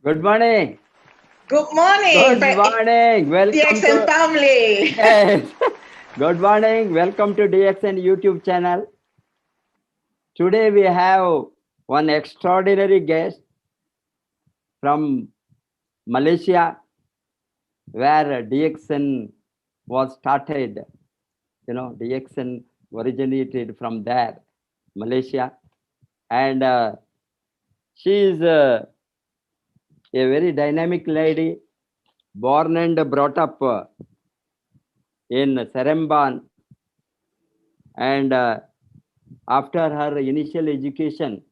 Good morning. Good morning, Good morning. Welcome DXN to family. yes. Good morning. Welcome to DXN YouTube channel. Today we have one extraordinary guest from Malaysia, where DXN was started. DXN originated from there, Malaysia, and she is a very dynamic lady, born and brought up in Seremban, and after her initial education,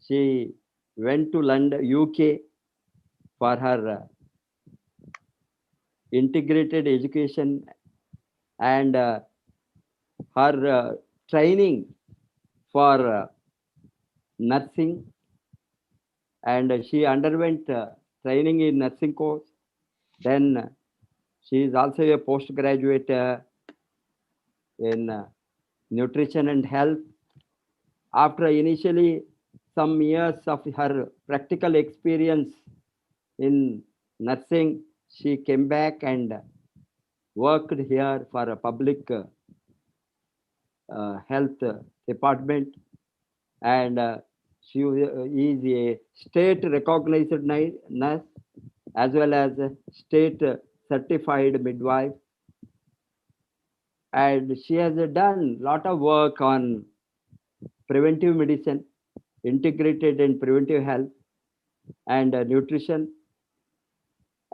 she went to London, UK for her integrated education and her training for nursing, and she underwent training in nursing course. Then she is also a postgraduate in nutrition and health. After initially some years of her practical experience in nursing, she came back and worked here for a public health department, and she is a state recognized nurse as well as a state certified midwife, and she has done lot of work on preventive medicine, integrated and preventive health, and nutrition,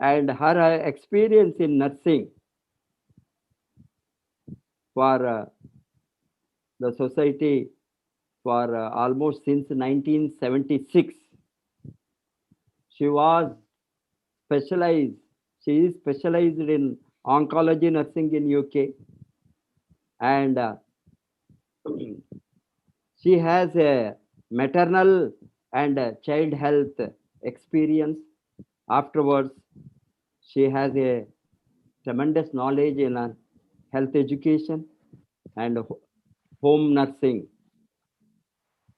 and her experience in nursing for the society for almost since 1976. She was specialized. She is specialized in oncology nursing in UK, and she has a maternal and child health experience. Afterwards, she has a tremendous knowledge in health education and home nursing.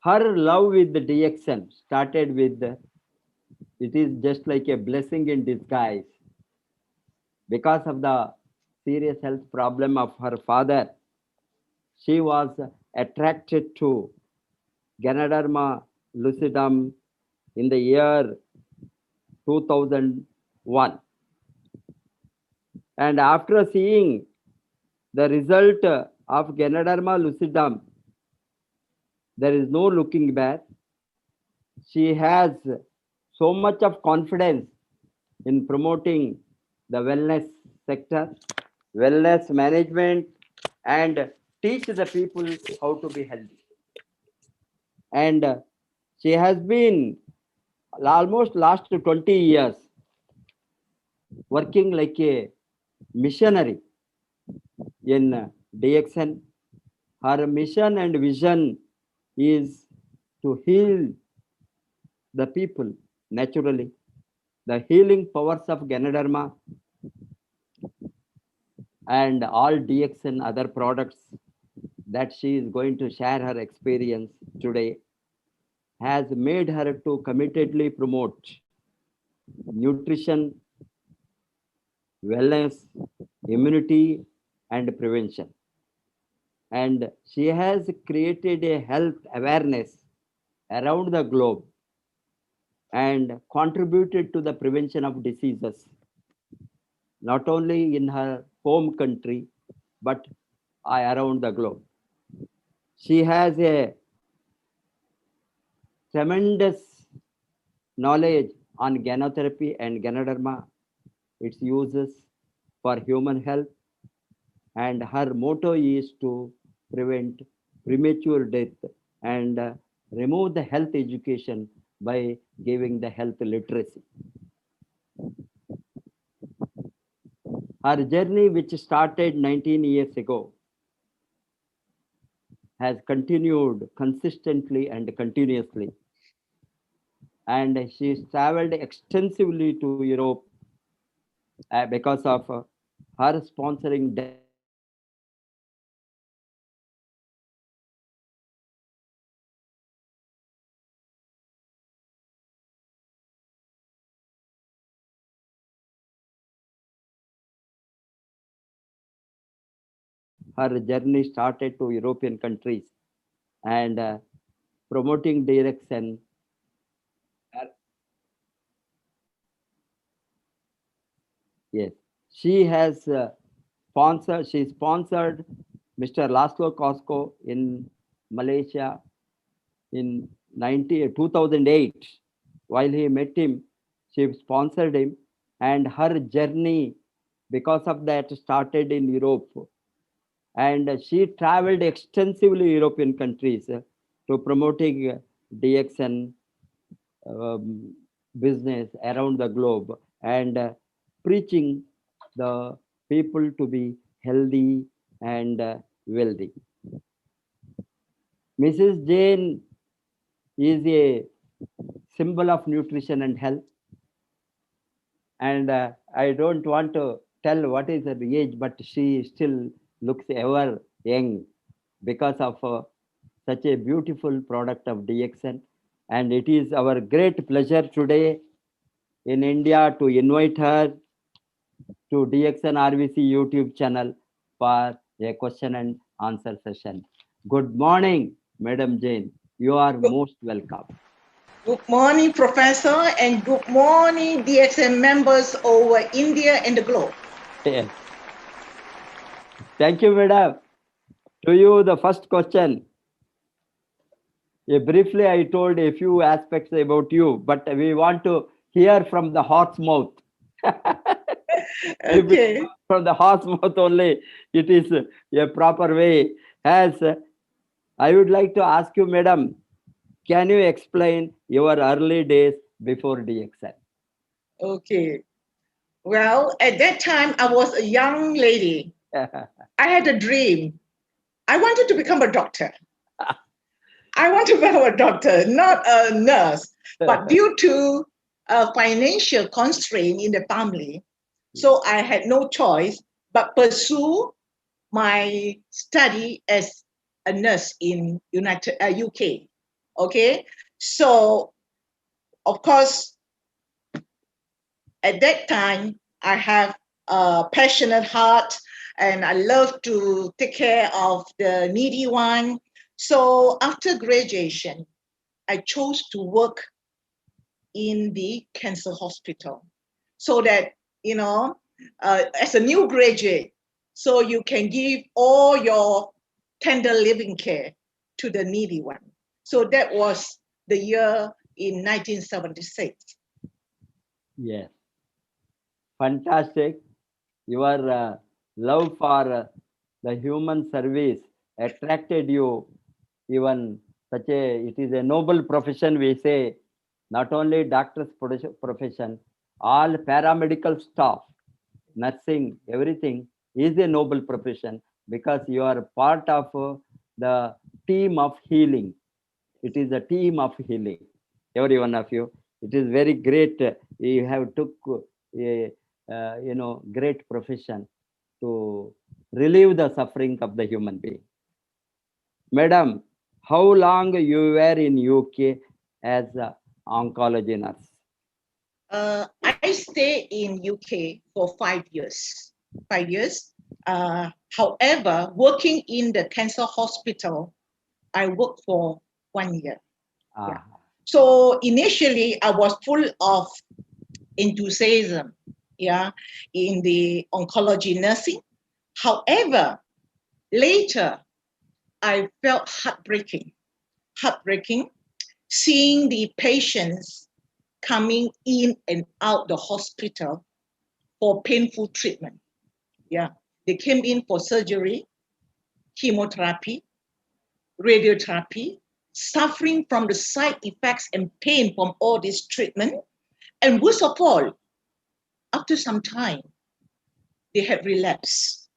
Her love with the DXN started with it is just like a blessing in disguise. Because of the serious health problem of her father, she was attracted to Ganoderma lucidum in the year 2001. And after seeing the result of Ganoderma lucidum, there is no looking back. She has so much of confidence in promoting the wellness sector, wellness management, and teach the people how to be healthy. And she has been almost last 20 years working like a missionary in DXN. Her mission and vision is to heal the people naturally. The healing powers of Ganoderma and all DXN other products that she is going to share her experience today has made her to committedly promote nutrition, wellness, immunity, and prevention. And she has created a health awareness around the globe and contributed to the prevention of diseases, not only in her home country, but around the globe. She has a tremendous knowledge on gynotherapy and Ganoderma, its uses for human health, and her motto is to prevent premature death and remove the health education by giving the health literacy. Her journey, which started 19 years ago, has continued consistently and continuously. And she's traveled extensively to Europe because of her sponsoring delegations to Europe and America. her journey started to European countries and promoting direction. uh, Yes, she has sponsored. She sponsored Mr. Laszlo Costco in Malaysia in 2008. While he met him, she sponsored him, and her journey, because of that, started in Europe. And she traveled extensively European countries to promoting DXN um, business around the globe and preaching the people to be healthy and wealthy. Mrs. Jane is a symbol of nutrition and health, and I don't want to tell what is her age, but she still looks ever young because of such a beautiful product of DXN. And it is our great pleasure today in India to invite her to DXN RVC YouTube channel for a question and answer session. Good morning, Madam Jane. You are Good, most welcome. good morning, Professor, and good morning, DXM members over India and the globe. Yes. Thank you, Madam. To you, the first question. Briefly, I told a few aspects about you, but we want to hear from the horse mouth. If it Okay. comes from the horse mouth only, it is a proper way. As I would like to ask you, Madam, can you explain your early days before DXN? Okay. Well, at that time, I was a young lady. I had a dream. I wanted to become a doctor. I want to become a doctor, not a nurse. But due to a financial constraint in the family, so I had no choice but pursue my study as a nurse in United UK. Okay, so of course at that time I have a passionate heart and I love to take care of the needy one. So after graduation, I chose to work in the cancer hospital so that you know as a new graduate, so you can give all your tender living care to the needy one. So that was the year in 1976. Yes, fantastic. Your love for the human service attracted you. Even such a, it is a noble profession, we say. Not only doctor's profession, all paramedical staff, nursing, everything is a noble profession because you are part of the team of healing. It is a team of healing, every one of you. It is very great. You have took a great profession to relieve the suffering of the human being. Madam, how long you were in UK as a oncology nurse? I stayed in UK for 5 years. 5 years. However, working in the cancer hospital, I worked for 1 year. Yeah. Ah, So initially, I was full of enthusiasm, yeah, in the oncology nursing. However, later I felt heartbreaking, seeing the patients coming in and out the hospital for painful treatment. Yeah, they came in for surgery, chemotherapy, radiotherapy, suffering from the side effects and pain from all this treatment. And worst of all, after some time, they had relapsed.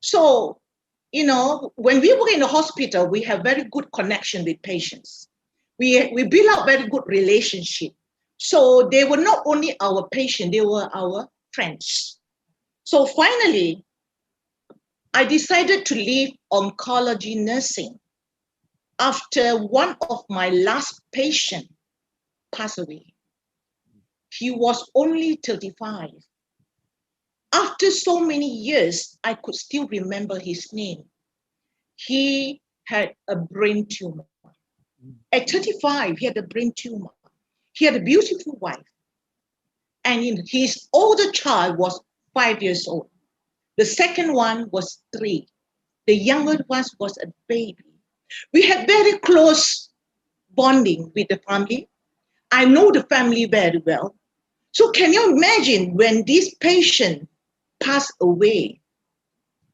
So, when we work in the hospital, we have very good connection with patients. We build up very good relationship. So they were not only our patient, they were our friends. So finally, I decided to leave oncology nursing after one of my last patients passed away. He was only 35. After so many years, I could still remember his name. he had a brain tumor. At 35, he had a brain tumor. He had a beautiful wife. And his older child was 5 years old. The second one was 3. The younger one was a baby. We had very close bonding with the family. I know the family very well. So can you imagine when this patient passed away,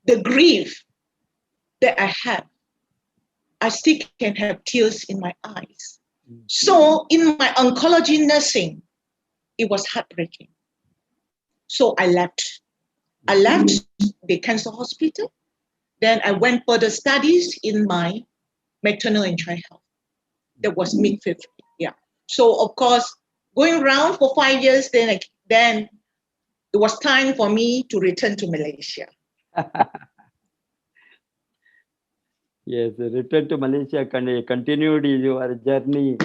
the grief that I have? I still can have tears in my eyes. So in my oncology nursing, it was heartbreaking. So I left. I left the cancer hospital. Then I went further studies in my maternal and child health. That was mid-50. Yeah. So of course, going around for 5 years, then it was time for me to return to Malaysia. Yes, return to Malaysia, continued your journey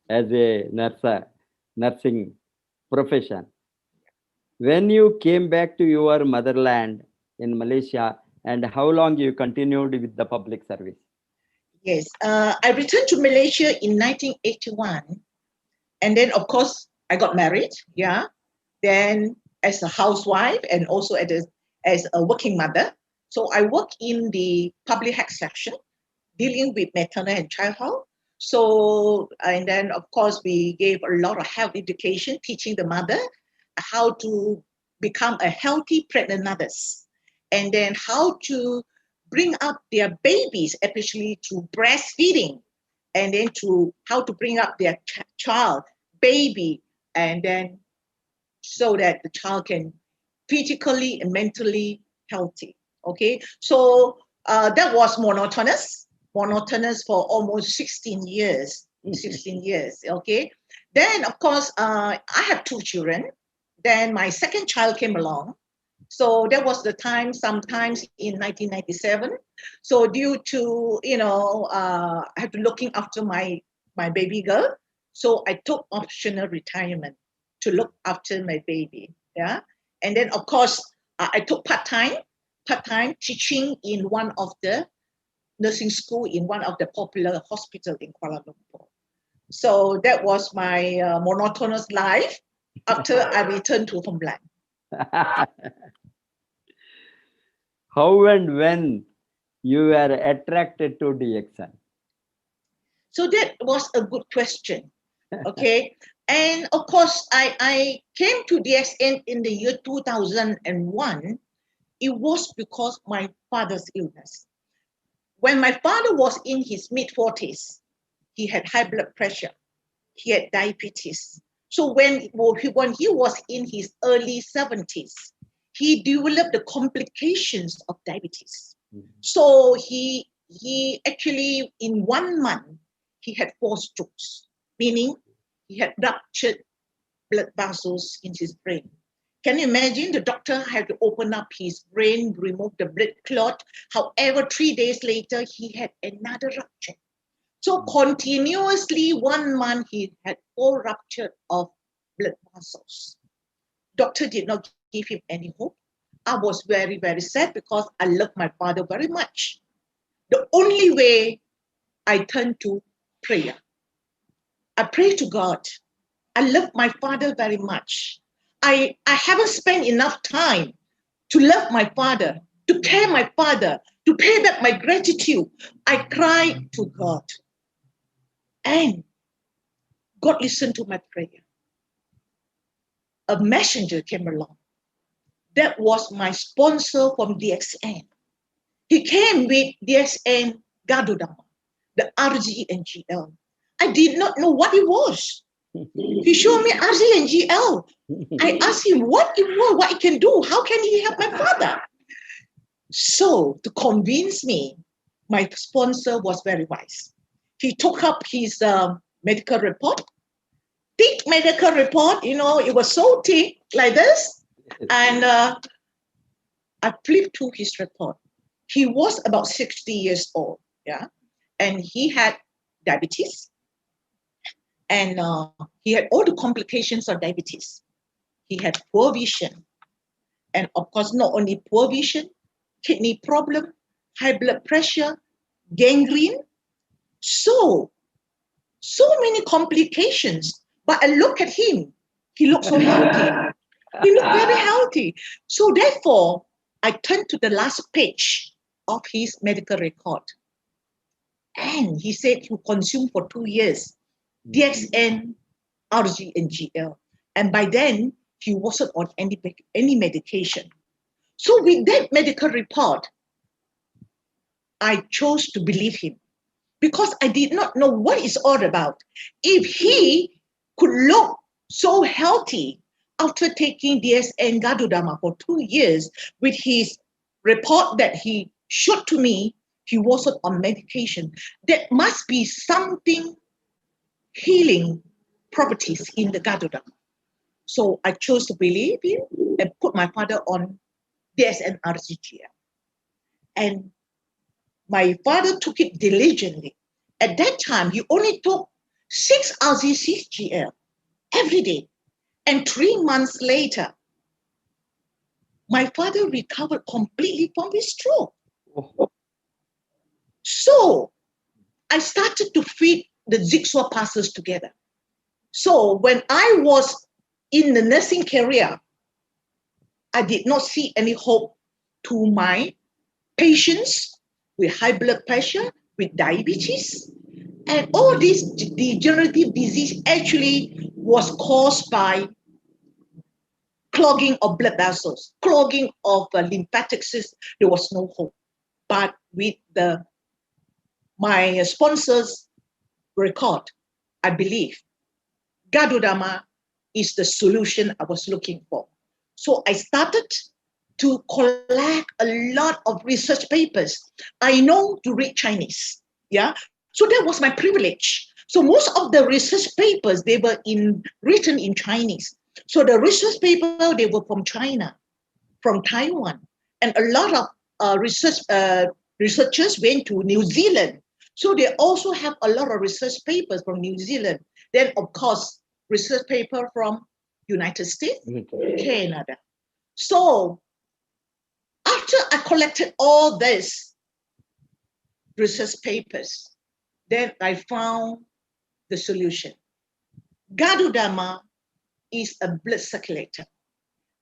as a nurse, nursing profession. When you came back to your motherland in Malaysia, and how long you continued with the public service? Yes, I returned to Malaysia in 1981. And then, of course, I got married. Yeah. Then as a housewife and also as a working mother. So I work in the public health section, dealing with maternal and child health. So, and then of course, we gave a lot of health education, teaching the mother how to become a healthy pregnant mothers, and then how to bring up their babies, especially through breastfeeding, and then to how to bring up their child, baby, and then so that the child can physically and mentally healthy. Okay, so that was monotonous for almost 16 years. 16 years. Okay, then of course I have 2 children. Then my second child came along. So that was the time, sometimes in 1997. So due to, I had to looking after my baby girl. So I took optional retirement to look after my baby. Yeah. And then of course, I took part-time teaching in one of the nursing school in one of the popular hospital in Kuala Lumpur. So that was my monotonous life after I returned to homeland. How and when you were attracted to DXN? So that was a good question. Okay. And of course, I came to DXN in the year 2001. It was because my father's illness. When my father was in his mid-40s, he had high blood pressure. He had diabetes. So when he was in his early 70s, he developed the complications of diabetes. Mm-hmm. So he actually, in 1 month, he had 4 strokes, meaning he had ruptured blood vessels in his brain. Can you imagine? The doctor had to open up his brain, remove the blood clot. However, 3 days later, he had another rupture. So continuously 1 month, he had 4 rupture of blood vessels. Doctor did not give him any hope. I was very, very sad because I love my father very much. The only way I turned to prayer. I pray to God. I love my father very much. I haven't spent enough time to love my father, to care my father, to pay back my gratitude. I cried to God. And God listened to my prayer. A messenger came along. That was my sponsor from DXN. He came with DXN Gadodama, the RG and GL. I did not know what it was. He showed me RG and GL. I asked him what it was, what it can do. How can he help my father? So to convince me, my sponsor was very wise. He took up his medical report, thick medical report, it was so thick like this. And I flipped through his report. He was about 60 years old, yeah, and he had diabetes, and he had all the complications of diabetes. He had poor vision, and of course, not only poor vision, kidney problem, high blood pressure, gangrene, so many complications. But I look at him, he looks so healthy. He looked very healthy. So therefore, I turned to the last page of his medical record. And he said he consumed for 2 years DXN, RG, and GL. And by then, he wasn't on any medication. So with that medical report, I chose to believe him because I did not know what it's all about. If he could look so healthy after taking DSN Gadudama for 2 years with his report that he showed to me, he wasn't on medication. There must be something healing properties in the Gadudama. So I chose to believe him and put my father on DSN RGGM. And my father took it diligently. At that time, he only took 6 RZ6GL every day. And 3 months later, my father recovered completely from his stroke. So I started to feed the jigsaw puzzles together. So when I was in the nursing career, I did not see any hope to my patients with high blood pressure, with diabetes. And all this degenerative disease actually was caused by clogging of blood vessels, clogging of lymphatic system. There was no hope. But with my sponsor's record, I believe Gadudama is the solution I was looking for. So I started to collect a lot of research papers. I know to read Chinese. Yeah. So that was my privilege. So most of the research papers, they were written in Chinese. So the research paper, they were from China, from Taiwan. And a lot of researchers went to New Zealand. So they also have a lot of research papers from New Zealand. Then, of course, research paper from United States, Canada. So after I collected all these research papers, then I found the solution. Gadudama is a blood circulator,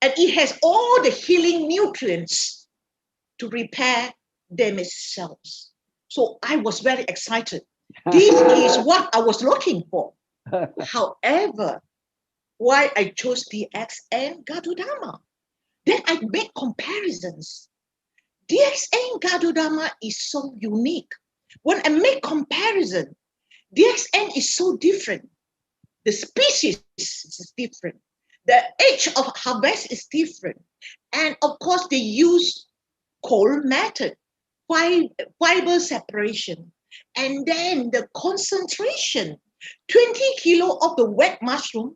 and it has all the healing nutrients to repair damaged cells. So I was very excited. This is what I was looking for. However, why I chose DXN Gadudama? Then I made comparisons. DXN Gadudama is so unique. When I make comparison, DXN is so different. The species is different. The age of harvest is different. And of course, they use cold method, fiber separation. And then the concentration, 20 kilo of the wet mushroom,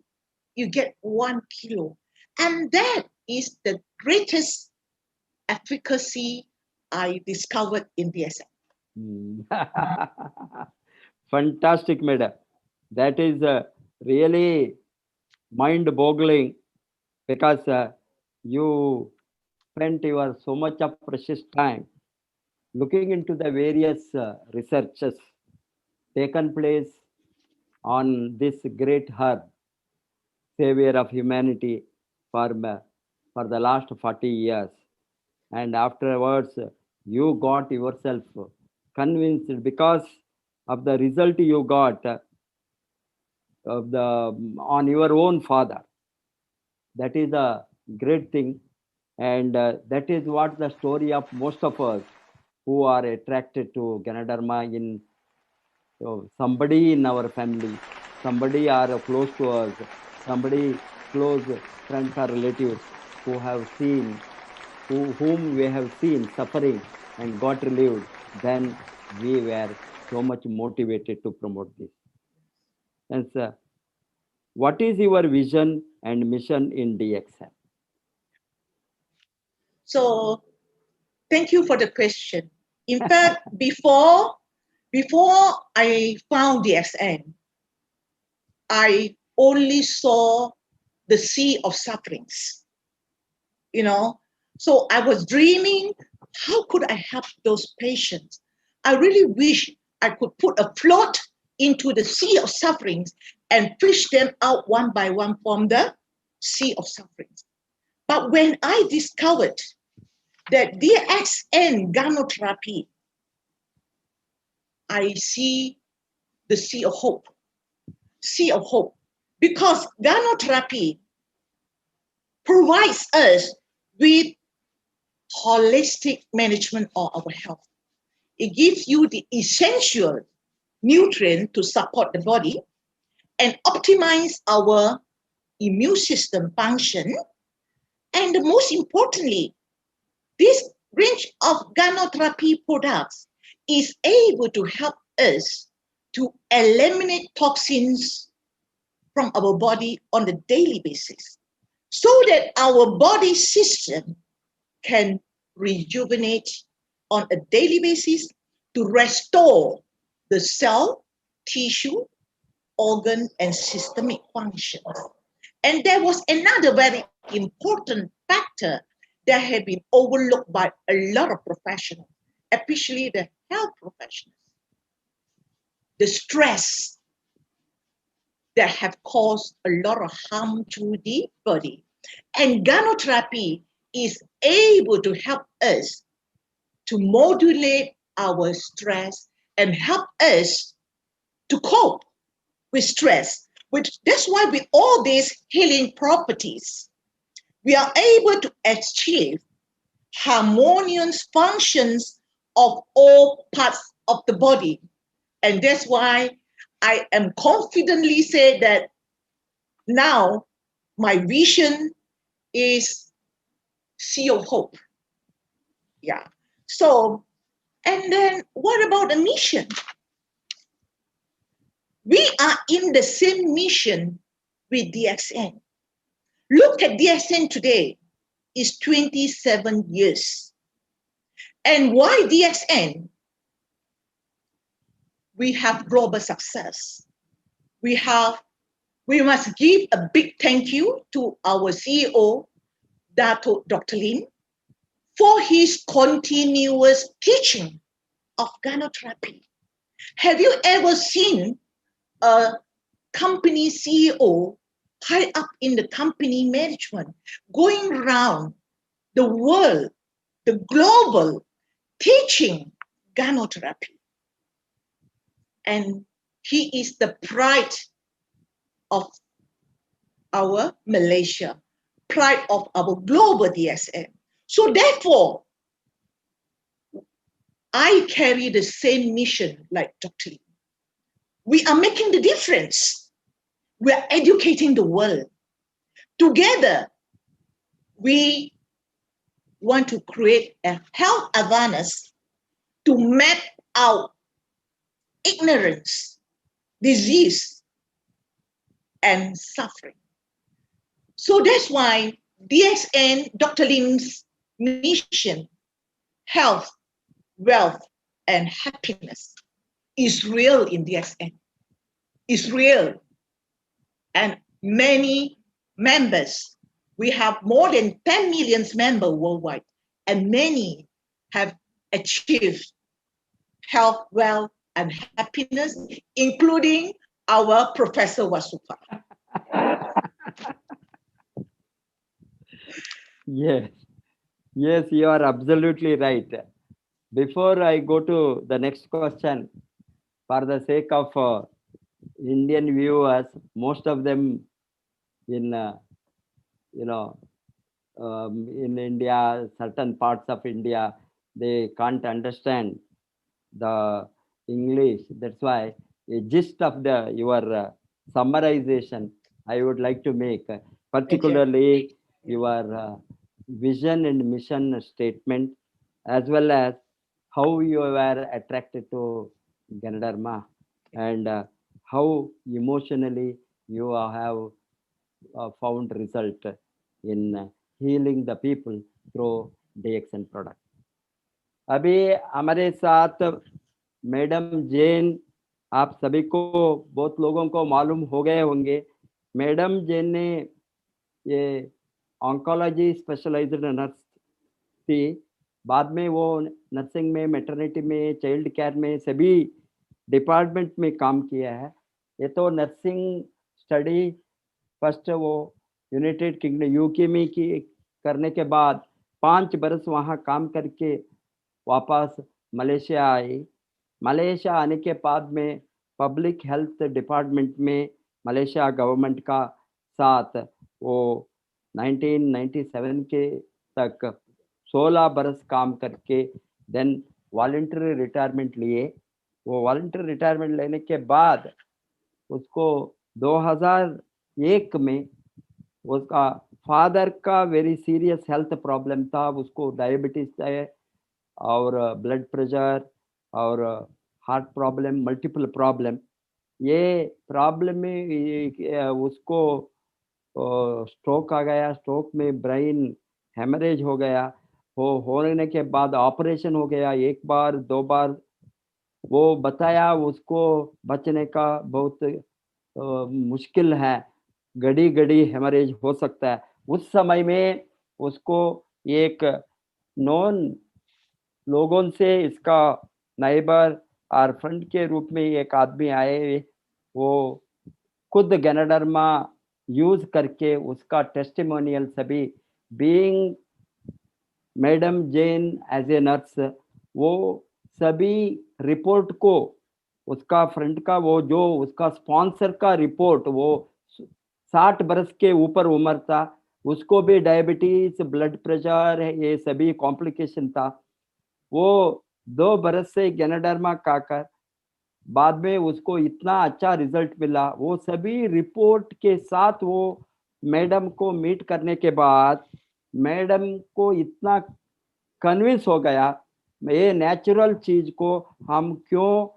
you get 1 kilo. And that is the greatest efficacy I discovered in DSM. Fantastic, madam. That is really mind-boggling because you spent your so much of precious time looking into the various researches taken place on this great herb, savior of humanity for the last 40 years. And afterwards, you got yourself convinced because of the result you got of the on your own father. That is a great thing, and that is what the story of most of us who are attracted to Ganoderma in somebody in our family, somebody are close to us, somebody close friends or relatives who have seen, whom we have seen suffering and got relieved, then we were so much motivated to promote this. And what is your vision and mission in DXM? So thank you for the question. In fact, before I found DXN, I only saw the sea of sufferings. So I was dreaming, how could I help those patients? I really wish I could put a float into the sea of sufferings and fish them out one by one from the sea of sufferings. But when I discovered that DXN gynotherapy, I see the sea of hope. Sea of hope. Because gynotherapy provides us with holistic management of our health. It gives you the essential nutrient to support the body and optimize our immune system function. And most importantly, this range of gynotherapy products is able to help us to eliminate toxins from our body on a daily basis so that our body system can rejuvenate on a daily basis to restore the cell, tissue, organ, and systemic functions. And there was another very important factor that had been overlooked by a lot of professionals, especially the health professionals. The stress that have caused a lot of harm to the body. And gynotherapy is able to help us to modulate our stress and help us to cope with stress. That's why with all these healing properties, we are able to achieve harmonious functions of all parts of the body. And that's why I am confidently say that now my vision is sea of hope. Yeah. So, and then what about the mission? We are in the same mission with DXN. Look at DXN today. It's 27 years. And why DXN? We have global success. We must give a big thank you to our CEO, Dr. Lin, for his continuous teaching of gynotherapy. Have you ever seen a company CEO high up in the company management going around the world, the global, teaching gynotherapy? And he is the pride of our Malaysia, pride of our global DSM. So therefore, I carry the same mission like Dr. Lee. We are making the difference. We are educating the world. Together, we want to create a health awareness to map out ignorance, disease, and suffering. So that's why DSN, Dr. Lim's mission, health, wealth, and happiness is real in DSN. It's real. And many members, we have more than 10 million members worldwide, and many have achieved health, wealth, and happiness, including our Professor Wasupa. Yes, yes, you are absolutely right. Before I go to the next question, for the sake of Indian viewers, most of them in in India, certain parts of India, they can't understand the English. That's why a gist of your summarization I would like to make, particularly your vision and mission statement, as well as how you were attracted to Ganadharma and how emotionally you have found result in healing the people through DXN product. अभी हमारे साथ madam Jain, आप सभी को बहुत लोगों को मालूम हो गए होंगे। मैडम जैन ने ये ऑन्कोलॉजी स्पेशलाइज्ड नर्स थी बाद में वो नर्सिंग में, मैटरनिटी में, चाइल्ड केयर में सभी डिपार्टमेंट में काम किया है। ये तो नर्सिंग स्टडी फर्स्ट वो यूनाइटेड किंगडम यूके में की करने के बाद 5 बरस वहाँ काम करके वापस मलेशिया आई। मलेशिया आने के बाद में पब्लिक हेल्थ डिपार्टमेंट में मलेशिया गवर्नमेंट का साथ वो 1997 के तक 16 बरस काम करके देन वॉलंटरी रिटायरमेंट लिए। वो वॉलंटरी रिटायरमेंट लेने के बाद उसको 2001 में उसका फादर का वेरी सीरियस हेल्थ प्रॉब्लम था, उसको डायबिटीज है और ब्लड प्रेशर और हार्ट प्रॉब्लम, मल्टीपल प्रॉब्लम। ये प्रॉब्लम में उसको स्ट्रोक आ गया, स्ट्रोक में ब्रेन हेमरेज हो गया। वो होने के बाद ऑपरेशन हो गया, एक बार 2 बार। वो बताया उसको बचने का बहुत मुश्किल है, घड़ी घड़ी हेमरेज हो सकता है। उस समय में उसको एक नॉन लोगों से इसका नाइबर और फ्रेंड के रूप में एक आदमी आए, वो खुद गैनाडर्मा यूज करके उसका टेस्टिमोनियल सभी being madam Jane as a nurse, वो सभी रिपोर्ट को उसका फ्रेंड का वो जो उसका स्पॉन्सर का रिपोर्ट, वो 60 बरस के ऊपर उम्र था, उसको भी डायबिटीज, ब्लड प्रेशर, ये सभी कॉम्प्लिकेशन था। वो 2 बरस से गैनाडर्मा खाकर बाद में उसको इतना अच्छा रिजल्ट मिला। वो सभी रिपोर्ट के साथ वो मैडम को मीट करने के बाद मैडम को इतना कन्विंस हो गया, ये नेचुरल चीज को हम क्यों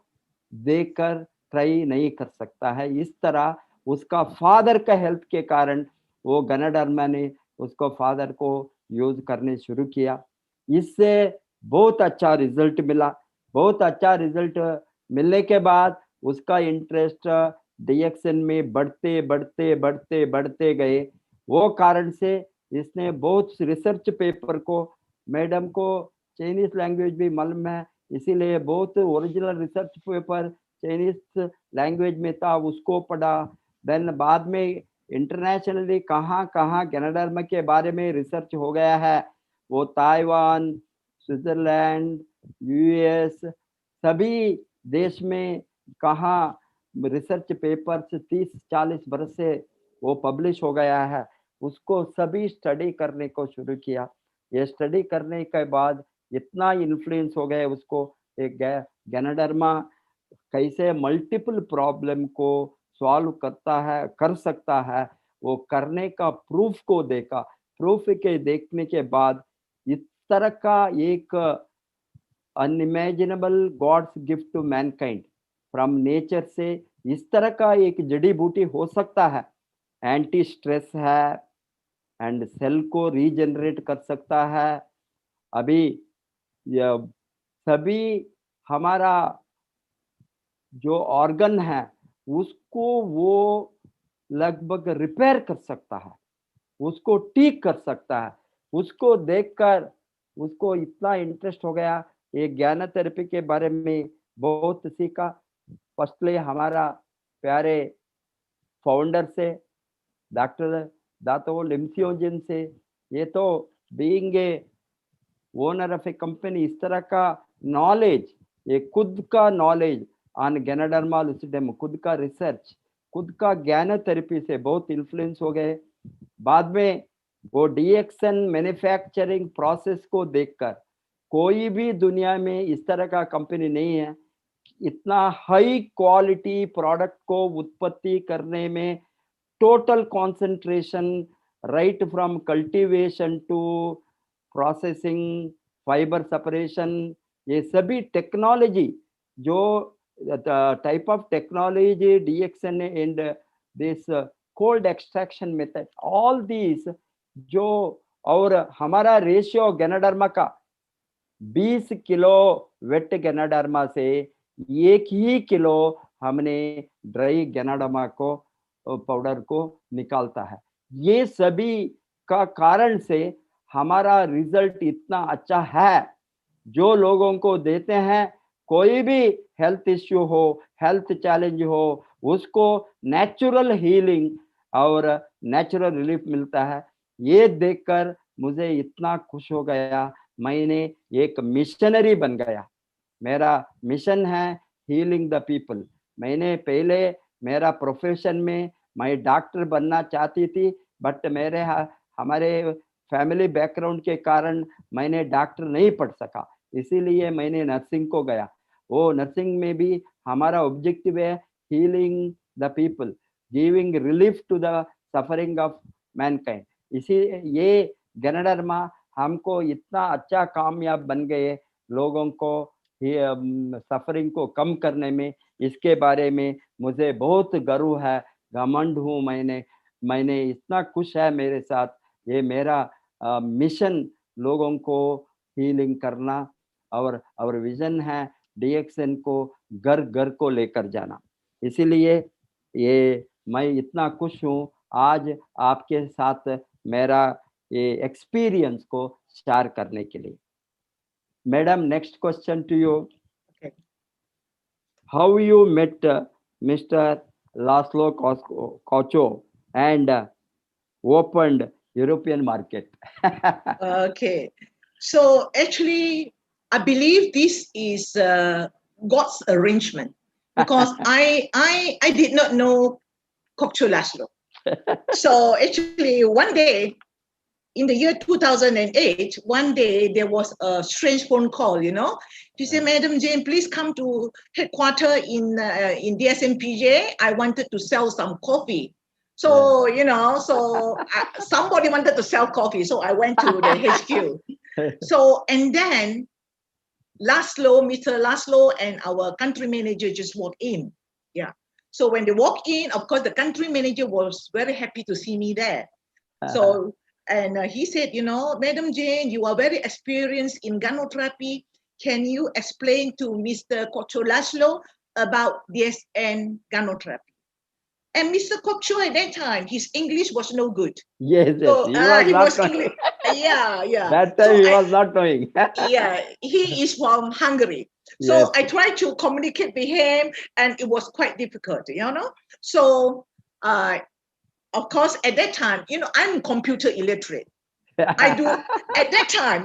देखकर ट्राई नहीं कर सकता है। इस तरह उसका फादर का हेल्थ के कारण वो गनाडर्मा ने उसको फादर को यूज करने शुरू किया। इससे बहुत अच्छा रिजल्ट मिला। बहुत अच्छा रिजल्ट मिलने के बाद उसका इंटरेस्ट डीएक्सन में बढ़ते बढ़ते बढ़ते बढ़ते गए। वो कारण से इसने बहुत रिसर्च पेपर को, मैडम को चाइनीज लैंग्वेज भी मालूम है, इसीलिए बहुत original research paper Chinese language में था, उसको पढ़ा। देन बाद में इंटरनेशनली कहाँ कहाँ गैनाडर्मा के बारे में रिसर्च हो गया है, वो ताइवान, स्विट्जरलैंड, यूएस सभी देश में कहाँ रिसर्च पेपर्स 30-40 बरस से वो पब्लिश हो गया है, उसको सभी स्टडी करने को शुरू किया। ये स्टडी करने के बाद इतना इन्फ्लुएंस हो गया उसको, एक गैनाडर्मा कैसे मल्टीपल प्रॉब्लम को सॉल्व करता है, कर सकता है, वो करने का प्रूफ को देखा। प्रूफ के देखने के बाद इस तरह का एक unimaginable God's gift to mankind from nature से इस तरह का एक जड़ी बूटी हो सकता है। एंटी स्ट्रेस है एंड सेल को रीजनरेट कर सकता है। अभी यह सभी हमारा जो ऑर्गन है उसको वो लगभग रिपेयर कर सकता है, उसको ठीक कर सकता है। उसको देखकर उसको इतना इंटरेस्ट हो गया, ये ज्ञान थेरेपी के बारे में बहुत सीखा। फर्स्टली हमारा प्यारे फाउंडर से, डॉक्टर दातो लिम्सियोजिन से। ये तो being a owner of A company, इस तरह का नॉलेज, ये खुद का नॉलेज ऑन गैनाडर्मा लुसिडम, खुद का रिसर्च, खुद का ज्ञान थेरेपी से बहुत इन्फ्लुएंस हो गए। बाद में वो डीएक्सन मैन्युफैक्चरिंग प्रोसेस को देखकर कोई भी दुनिया में इस तरह का कंपनी नहीं है, इतना हाई क्वालिटी प्रोडक्ट को उत्पत्ति करने में total concentration, right from cultivation to processing, fiber separation, ये सभी टेक्नोलॉजी जो type of technology DXN and this cold extraction method, all this जो, और हमारा रेशियो गैनाडर्मा का 20 किलो वेट गैनाडर्मा से 1 ही किलो हमने ड्राई गैनाडर्मा को पाउडर को निकालता है। ये सभी का कारण से हमारा रिजल्ट इतना अच्छा है। जो लोगों को देते हैं, कोई भी हेल्थ इश्यू हो, हेल्थ चैलेंज हो, उसको नेचुरल हीलिंग और नेचुरल रिलीफ मिलता है। ये देखकर मुझे इतना खुश हो गया, मैंने एक मिशनरी बन गया। मेरा मिशन है हीलिंग द पीपल। मैंने पहले मेरा प्रोफेशन में मैं डॉक्टर बनना चाहती थी, बट हमारे फैमिली बैकग्राउंड के कारण मैंने डॉक्टर नहीं पढ़ सका, इसीलिए मैंने नर्सिंग को गया। वो नर्सिंग में भी हमारा ऑब्जेक्टिव है healing the people, giving relief to the suffering of mankind. इसी ये गनडरमा हमको इतना अच्छा कामयाब बन गए लोगों को सफरिंग को कम करने में। इसके बारे में मुझे बहुत गर्व है, घमंड हूँ। मैंने इतना खुश है मेरे साथ। ये मेरा मिशन लोगों को हीलिंग करना, और विजन है डीएक्सएन को घर घर को लेकर जाना। इसीलिए ये मैं इतना खुश हूँ आज आपके साथ मेरा ये एक्सपीरियंस को शेयर करने के लिए। Madam, next question to you. Okay. How you met Mr. Laszlo Kocho and opened European market? Okay. So actually, I believe this is God's arrangement, because I did not know Kokcho Laszlo. So actually, one day in the year 2008, one day there was a strange phone call. She said, "Madam Jane, please come to headquarters in DSMPJ. I wanted to sell some coffee." So somebody wanted to sell coffee, so I went to the HQ. So and then Mr. Laszlo, and our country manager just walked in. Yeah. So when they walked in, of course, the country manager was very happy to see me there. So, and he said, "Madam Jane, you are very experienced in gynotherapy. Can you explain to Mr. Kocho Laszlo about DSN gynotherapy?" And Mr. Kocho at that time, his English was no good. Yes, So he was he not was knowing. yeah. That time he was not knowing. Yeah, he is from Hungary. So Yes. I tried to communicate with him, and it was quite difficult, So of course, at that time, I'm computer illiterate. I do at that time,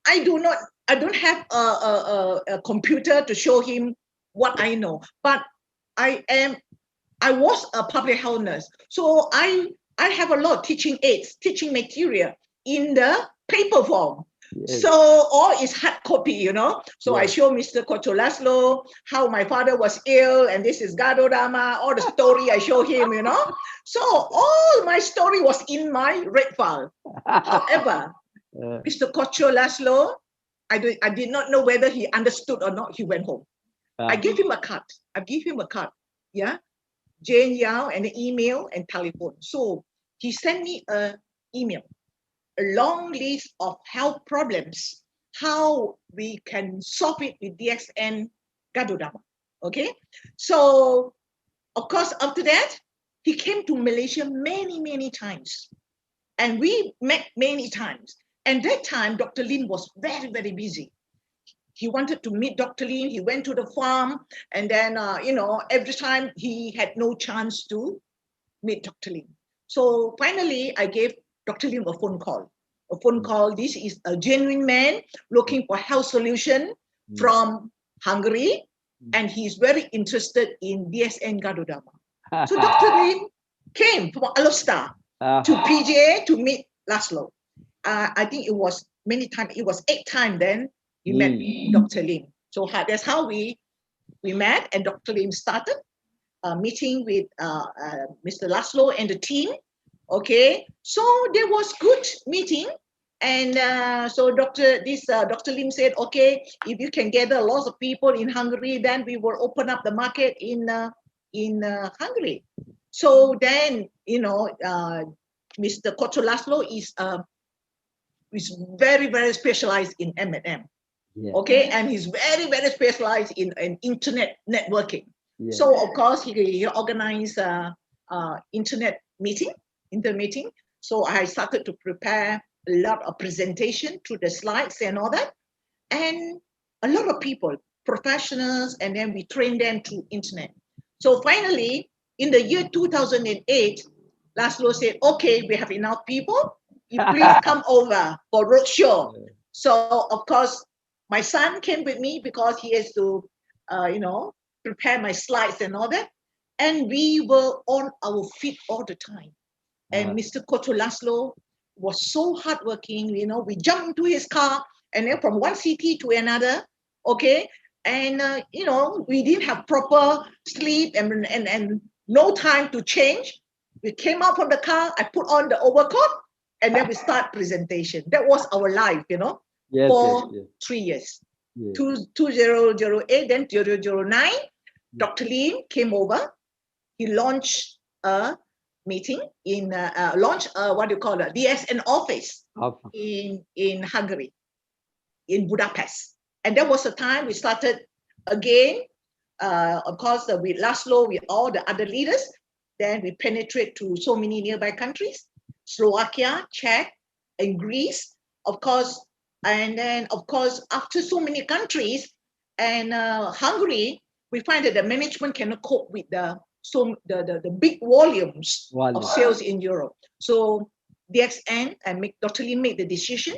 I don't have a computer to show him what I know, but I was a public health nurse, so I have a lot of teaching aids, teaching material in the paper form. Yes. So all is hard copy, So I Yes. show Mr. Kocho Laszlo how my father was ill, and this is Gadodama, all the story I show him, So all my story was in my red file. However, Mr. Kocho Laszlo, I did not know whether he understood or not. He went home. I gave him a card. Yeah, Jane Yao, and an email and telephone. So he sent me an email, a long list of health problems, how we can solve it with DXN Gadodama. Okay, so of course after that he came to Malaysia many, many times, and we met many times. And that time Dr. Lin was very, very busy. He wanted to meet Dr. Lin. He went to the farm, and then every time he had no chance to meet Dr. Lin. So finally I gave Dr. Lin a phone call. This is a genuine man looking for health solution from Hungary, and he's very interested in DSN Gadodama. So Dr. Lin came from Alostar to PJ to meet Laszlo. I think it was many times. It was 8 times then we met Dr. Lin. So that's how we met, and Dr. Lin started meeting with Mr. Laszlo and the team. Okay, so there was good meeting, and so Dr. Lim said, okay, if you can gather lots of people in Hungary, then we will open up the market in Hungary. So then Mr. Kocho Laszlo is very, very specialized in M&M. Yeah. Okay, and he's very, very specialized in internet networking. Yeah. So of course he organized internet meeting. So I started to prepare a lot of presentation through the slides and all that. And a lot of people, professionals, and then we train them through internet. So finally, in the year 2008, Laszlo said, okay, we have enough people. You please come over for roadshow. So of course, my son came with me because he has to, prepare my slides and all that. And we were on our feet all the time. And Mr. Koto Laszlo was so hardworking. We jumped into his car and then from one city to another. Okay. And, we didn't have proper sleep and no time to change. We came out from the car, I put on the overcoat, and then we start presentation. That was our life, for 3 years. Yes. 2008, then 2009, Dr. Lim came over. He launched a meeting in DSN office in Hungary, in Budapest. And that was the time we started again, of course, with Laszlo, with all the other leaders. Then we penetrate to so many nearby countries, Slovakia, Czech, and Greece, of course. And then, of course, after so many countries and Hungary, we find that the management cannot cope with the big volumes of sales in Europe. So DXN and Dr. Lim made the decision.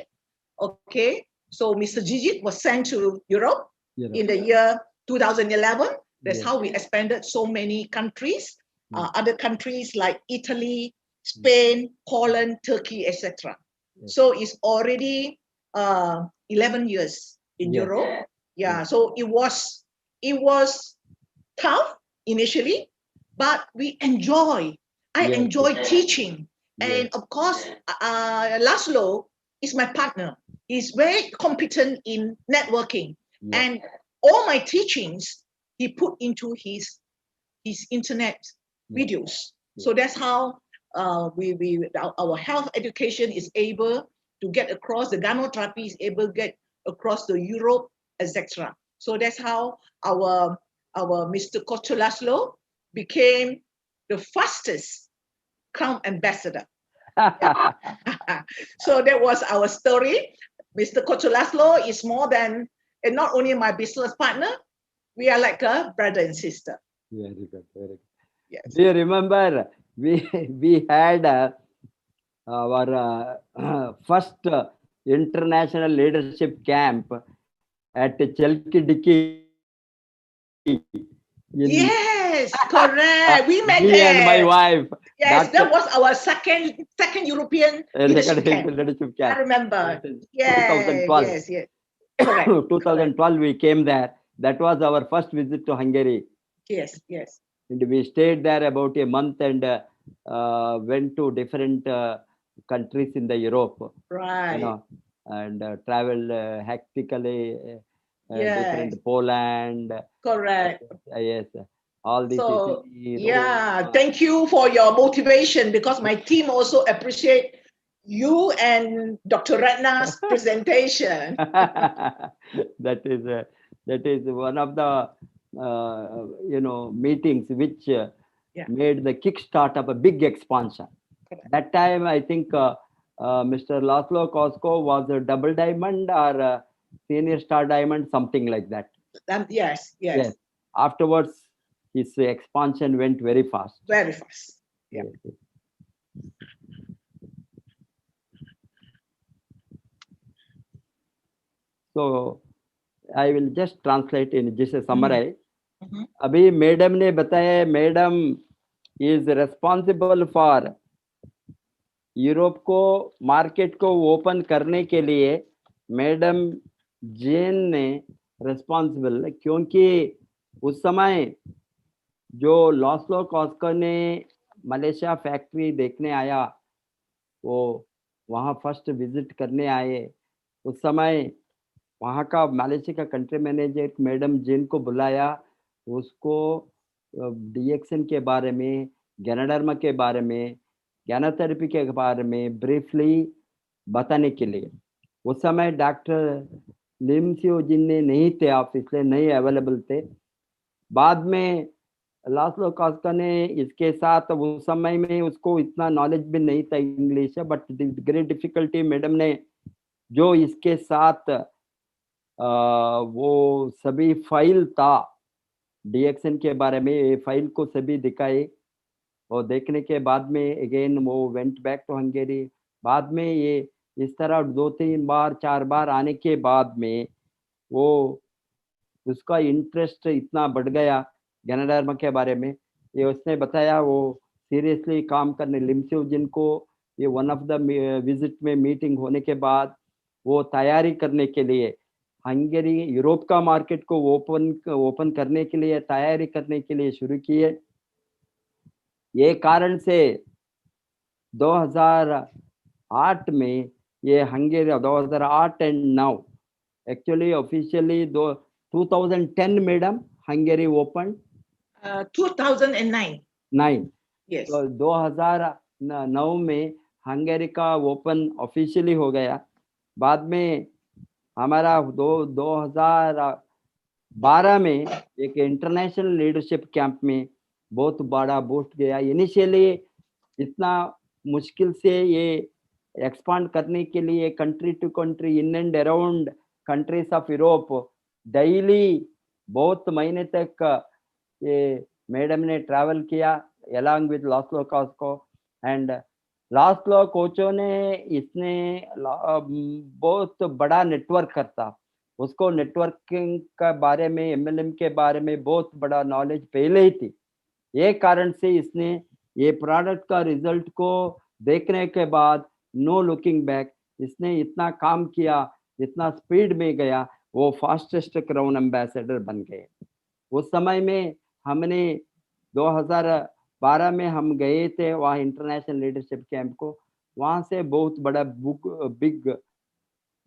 Okay, so Mr. Gigit was sent to Europe in the year 2011. That's how we expanded so many countries, other countries like Italy, Spain, Poland, Turkey, etc. So it's already 11 years in Europe. So it was tough initially, but we enjoy. I enjoy teaching. And of course, Laszlo is my partner. He's very competent in networking. And all my teachings, he put into his internet videos. So that's how our health education is able to get across, the gynotherapy is able to get across to Europe, etc. So that's how our Mr. Kocho Laszlo became the fastest Crown Ambassador. So that was our story. Mr. Kocho Laszlo is more than, and not only my business partner, we are like a brother and sister. Very good, very good. Yes. Do you remember we had our first international leadership camp at Chelkidiki? Yes, correct. We met me there. and my wife. Yes, that was our second European leadership camp. I remember. Yes, 2012. Yes. Correct. 2012 we came there. That was our first visit to Hungary. Yes. And we stayed there about a month and went to different countries in the Europe. Right. And traveled hectically. Different Poland. Correct. Yes. All these. So, thank you for your motivation, because my team also appreciate you and Dr. Ratna's presentation. That is one of the meetings which made the kickstart of a big expansion. Correct. That time I think Mr. Laszlo Kosko was a double diamond or senior star diamond, something like that. Yes. Afterwards, his expansion went very fast. Very fast. Yeah. Yes. So I will just translate in just a summary. अभी madam ने बताया, madam is responsible for Europe को market को open करने के लिए madam जेन ने responsible, क्योंकि उस समय जो लास्लो कॉस्को ने मलेशिया फैक्ट्री देखने आया, वो वहाँ फर्स्ट विजिट करने आए, उस समय वहाँ का मलेशिया का कंट्री मैनेजर मैडम जेन को बुलाया, उसको डीएक्सन के बारे में, गैनाडर्मा के बारे में, ज्ञानोथेरेपी के बारे में ब्रीफली बताने के लिए। उस समय डॉक्टर लिम सियो जिन ने नहीं थे, आप इसलिए नहीं अवेलेबल थे। बाद में लास्लो कास्का ने इसके साथ उस समय में उसको इतना नॉलेज भी नहीं था English, but great difficulty madam ने जो इसके साथ वो सभी फाइल था डीएक्सएन के बारे में, ये फाइल को सभी दिखाए और देखने के बाद में अगेन वो वेंट बैक टू हंगेरी। बाद में ये इस तरह 2-3 बार 4 बार आने के बाद में वो उसका इंटरेस्ट इतना बढ़ गया गैनाडार्मा के बारे में। ये उसने बताया वो सीरियसली काम करने लिम्सिव जिनको ये वन ऑफ द विजिट में मीटिंग होने के बाद वो तैयारी करने के लिए हंगेरी यूरोप का मार्केट को ओपन करने के लिए तैयारी करने के लिए शुरू किए। ये कारण से 2008 में ये Hungary 2008 and now actually officially 2010 madam Hungary open 2009. 9 Yes. तो 2009 में हंगेरी का ओपन ऑफिशियली हो गया। बाद में हमारा 2012 में एक इंटरनेशनल लीडरशिप कैंप में बहुत बड़ा बूस्ट गया। इनिशियली इतना मुश्किल से ये एक्सपांड करने के लिए country to country in and around countries of Europe daily बहुत महीने तक ये मैडम ने ट्रैवल किया along with Laszlo Kocho and Laszlo Kocho ने इसने बहुत बड़ा नेटवर्क करता, उसको नेटवर्किंग के बारे में एमएलएम के बारे में बहुत बड़ा नॉलेज पहले ही थी। ये कारण से इसने ये प्रोडक्ट का रिजल्ट को देखने के बाद नो लुकिंग बैक इसने इतना काम किया, इतना स्पीड में गया, वो फास्टेस्ट क्राउन एम्बेसडर बन गए। उस समय में हमने 2012 में हम गए थे वहाँ इंटरनेशनल लीडरशिप कैंप को, वहाँ से बहुत बड़ा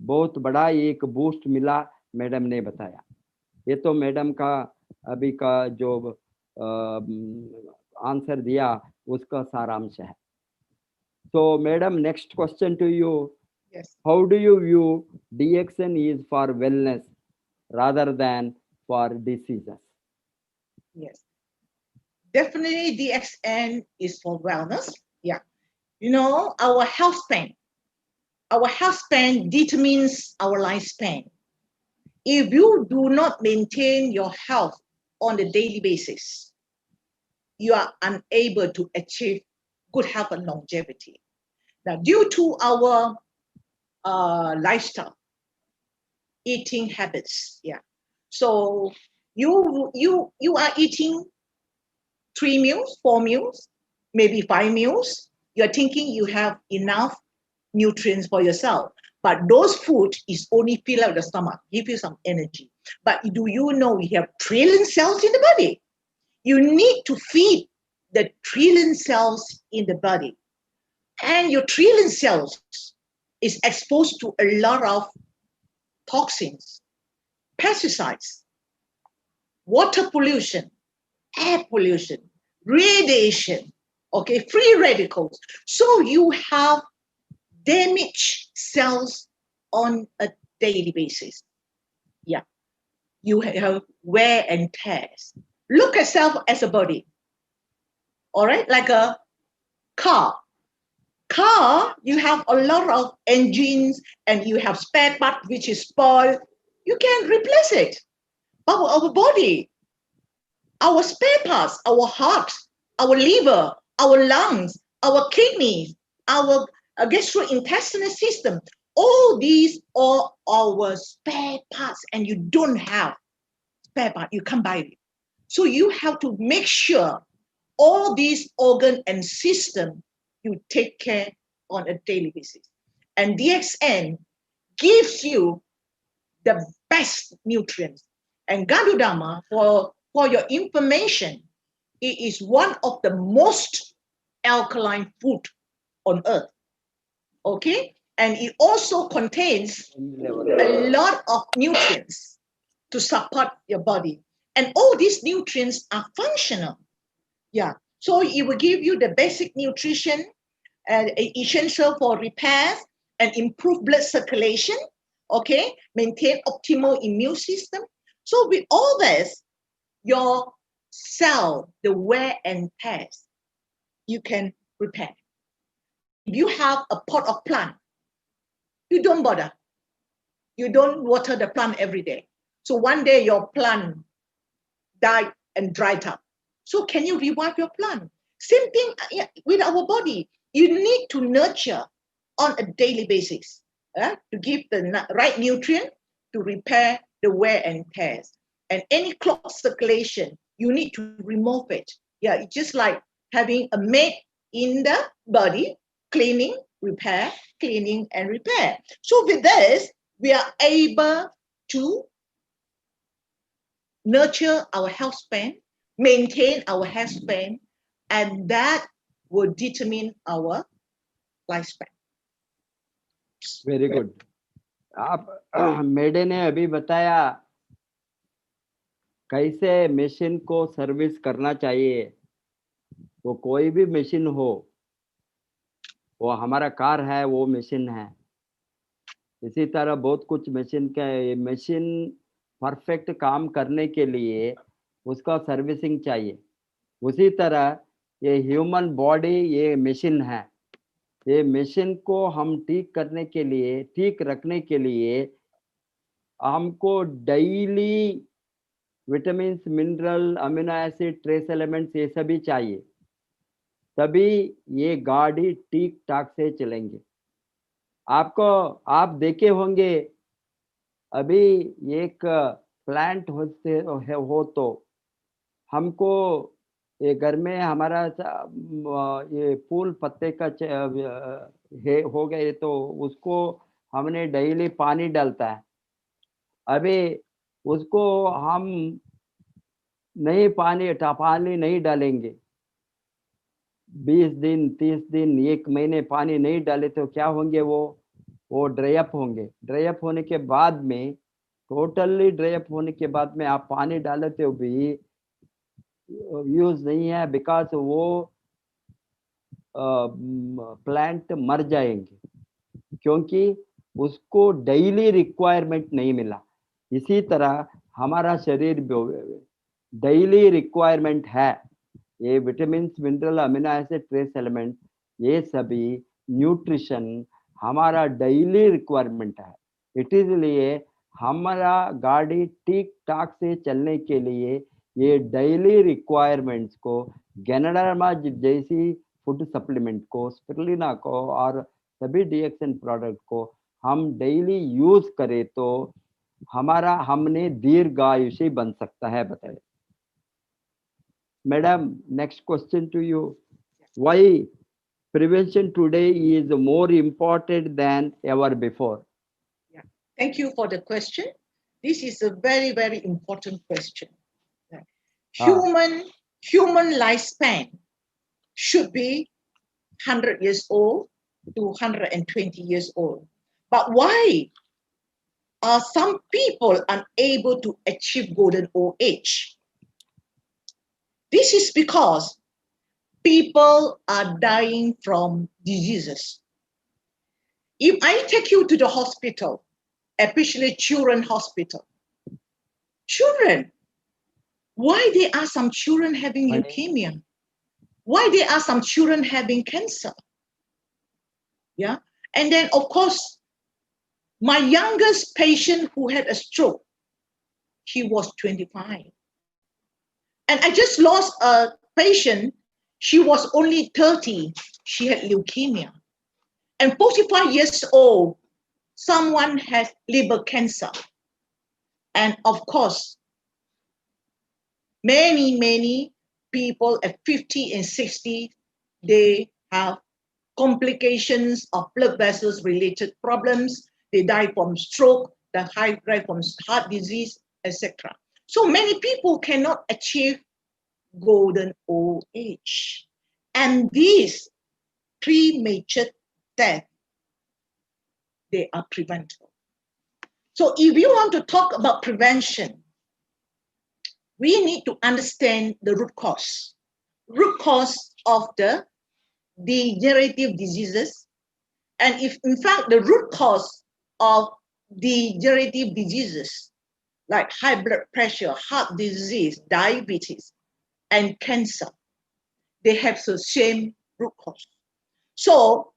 बहुत बड़ा एक बूस्ट मिला मैडम ने बताया। ये तो मैडम का अभी का जो आंसर दिया उसका सारांश है। So madam, next question to you. Yes. How do you view DXN is for wellness rather than for diseases? Yes. Definitely DXN is for wellness. Yeah. You know, our health span determines our lifespan. If you do not maintain your health on a daily basis, you are unable to achieve good health and longevity. Now, due to our lifestyle, eating habits, yeah. So you are eating 3 meals, 4 meals, maybe 5 meals. You're thinking you have enough nutrients for yourself, but those food is only fill out the stomach, give you some energy. But do you know we have trillion cells in the body? You need to feed the trillion cells in the body, and your trillion cells is exposed to a lot of toxins, pesticides, water pollution, air pollution, radiation, okay, free radicals. So you have damaged cells on a daily basis. Yeah, you have wear and tears. Look at yourself as a body, all right, like a car. You have a lot of engines and you have spare part which is spoiled. You can replace it. But our body, our spare parts, our heart, our liver, our lungs, our kidneys, our gastrointestinal system, all these are our spare parts, and you don't have spare part, you can't buy it. So you have to make sure all these organ and system you take care on a daily basis. And DXN gives you the best nutrients. And Gadudama, for your information, it is one of the most alkaline food on earth. Okay? And it also contains a lot of nutrients to support your body. And all these nutrients are functional. Yeah. So it will give you the basic nutrition, essential for repairs and improve blood circulation. Okay, maintain optimal immune system. So with all this, your sell the wear and tears, you can repair. If you have a pot of plant, you don't bother. You don't water the plant every day. So one day your plant died and dried up. So can you revive your plant? Same thing with our body. You need to nurture on a daily basis to give the right nutrient to repair the wear and tears. And any clogged circulation, you need to remove it. Yeah, it's just like having a maid in the body, cleaning, repair, cleaning, and repair. So with this, we are able to nurture our health span, maintain our health span, and that will determine our lifespan. Very good. आप मेडे ने अभी बताया कैसे machine को service करना चाहिए. वो कोई भी मशीन हो, वो हमारा कार है, वो मशीन है. इसी तरह बहुत कुछ मशीन का मशीन परफेक्ट काम करने के लिए उसका सर्विसिंग चाहिए. उसी तरह ये ह्यूमन बॉडी ये मशीन है. ये मशीन को हम ठीक करने के लिए, ठीक रखने के लिए हमको daily vitamin, mineral, amino acid, trace elements ये सभी चाहिए. तभी ये गाड़ी ठीक ठाक से चलेंगे. आप देखे होंगे अभी एक प्लांट हो तो हमको ये घर में हमारा ये फूल पत्ते का हो गए तो उसको हमने डेली पानी डालता है. अभी उसको हम नहीं पानी नहीं डालेंगे, 20 दिन 30 दिन 1 महीने पानी नहीं डाले तो क्या होंगे, वो ड्राई अप होंगे. ड्राई अप होने के बाद में, टोटली ड्राई अप होने के बाद में आप पानी डालते हो भी यूज नहीं है, बिकॉज वो प्लांट मर जाएंगे क्योंकि उसको डेली रिक्वायरमेंट नहीं मिला. इसी तरह हमारा शरीर डेली रिक्वायरमेंट है. ये vitamin, mineral, amino acid, trace element ये सभी न्यूट्रिशन हमारा डेली रिक्वायरमेंट है. इसलिए हमारा गाड़ी ठीक ठाक से चलने के लिए ये डेली रिक्वायरमेंट्स को गैनाडार्मा जैसी फूड सप्लीमेंट को, स्पिरुलिना को और सभी डीएक्सन प्रोडक्ट को हम डेली यूज करें तो हमने दीर्घायुषी बन सकता है. बताइए madam. Next question to you. Why prevention today is more important than ever before? Yeah. Thank you for the question. This is a very, very important question. Human lifespan should be 100 years old to 120 years old. But why are some people unable to achieve golden old age? This is because people are dying from diseases. If I take you to the hospital, especially children hospital, children, why there are some children having leukemia? Why there are some children having cancer? Yeah, and then of course, my youngest patient who had a stroke, he was 25. And I just lost a patient. She was only 30. She had leukemia. And 45 years old, someone has liver cancer. And of course, many people at 50 and 60, they have complications of blood vessels related problems. They die from stroke, they die from heart disease, etc. So many people cannot achieve golden old age. And these premature death, they are preventable. So if you want to talk about prevention, we need to understand the root cause of the degenerative diseases. And if in fact the root cause of degenerative diseases like high blood pressure, heart disease, diabetes, and cancer, they have the same root cause. So